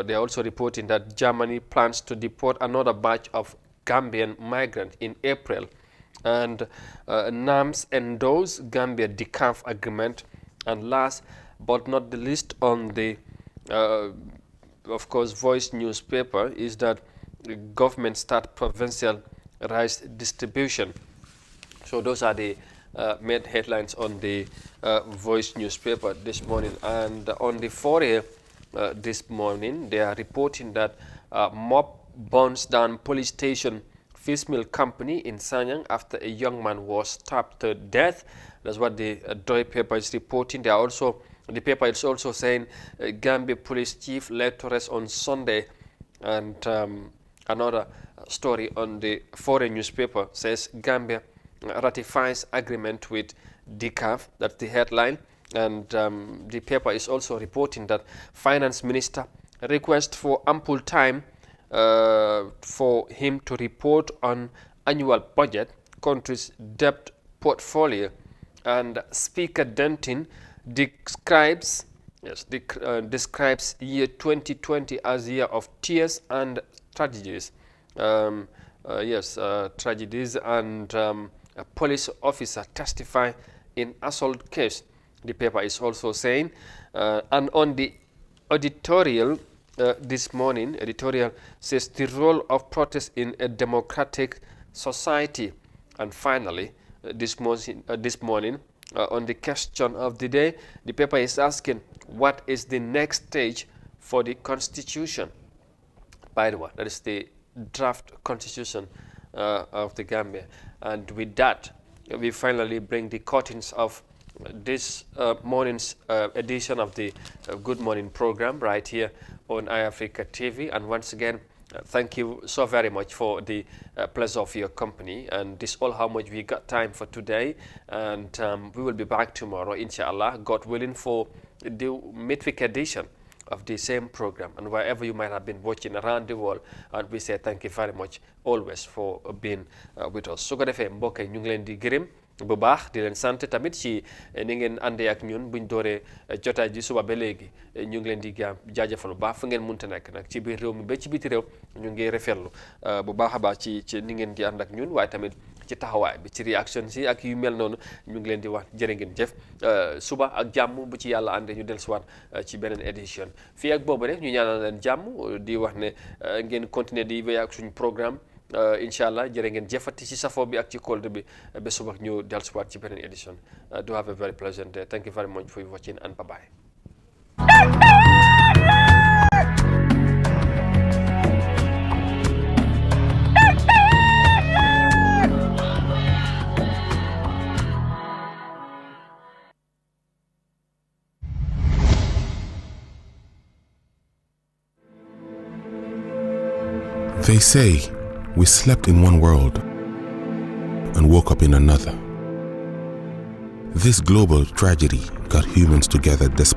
They are also reporting that Germany plans to deport another batch of Gambian migrants in April, and NAMS endorse Gambia DCAF agreement. And last but not the least, on the of course Voice newspaper, is that the government start provincial rice distribution. So those are the main headlines on the Voice newspaper this morning. And on the Foray this morning, they are reporting that mob burns down police station fish mill company in Sanyang after a young man was stabbed to death. That's what the Doi paper is reporting. They are also, the paper is also saying Gambia police chief laid to rest on Sunday. And another story on the Foreign newspaper says Gambia ratifies agreement with DCAF. That's the headline. And the paper is also reporting that finance minister requests for ample time for him to report on annual budget, country's debt portfolio. And Speaker Denton describes year 2020 as a year of tears and tragedies. Tragedies, and a police officer testify in assault case. The paper is also saying, and on the editorial this morning, editorial says the role of protest in a democratic society. And finally, this morning, on the question of the day, the paper is asking, what is the next stage for the constitution? By the way, that is the draft constitution of the Gambia. And with that, we finally bring the curtains of this morning's edition of the Good Morning program right here on iAfrica TV. And once again, thank you so very much for the pleasure of your company. And this is all how much we got time for today. And we will be back tomorrow, inshallah, God willing, for the midweek edition of the same program, and wherever you might have been watching around the world. And we say thank you very much always for being with us. su ko defee mbokk yi ñu ngi leen di gërëm bu baax di leen sant tamit ci ni ngeen àndee ak ñun buñ dooree jotaay ji suba ba léegi ñu ngi leen di jaajëfal bu baax fu ngeen munta nekk nag ci biir réew mi ba ci biti réew ñu ngi rafetlu bu baax a baax ci ni ngeen di ànd ak ñun, waaye tamit ci taxawaay bi ci réaction si ak yu mel noonu. ñu ngi leen di wax jërë ngeen jëf, suba ak jàmm bu ci yàlla àndee ñu dellusiwaat ci beneen édition. Fii ak boobu rek ñu ñaanal leen jàmm di wax ne ngeen continuer di wéy ak suñu programme. Inshallah, jërë ngeen jëfati ci safo bi ak ci kolde bi ba suba ñu dellusiwaat ci beneen édition. Do have a very pleasant day. Thank you very much for watching, and bye-bye. They say we slept in one world and woke up in another. This global tragedy got humans together despite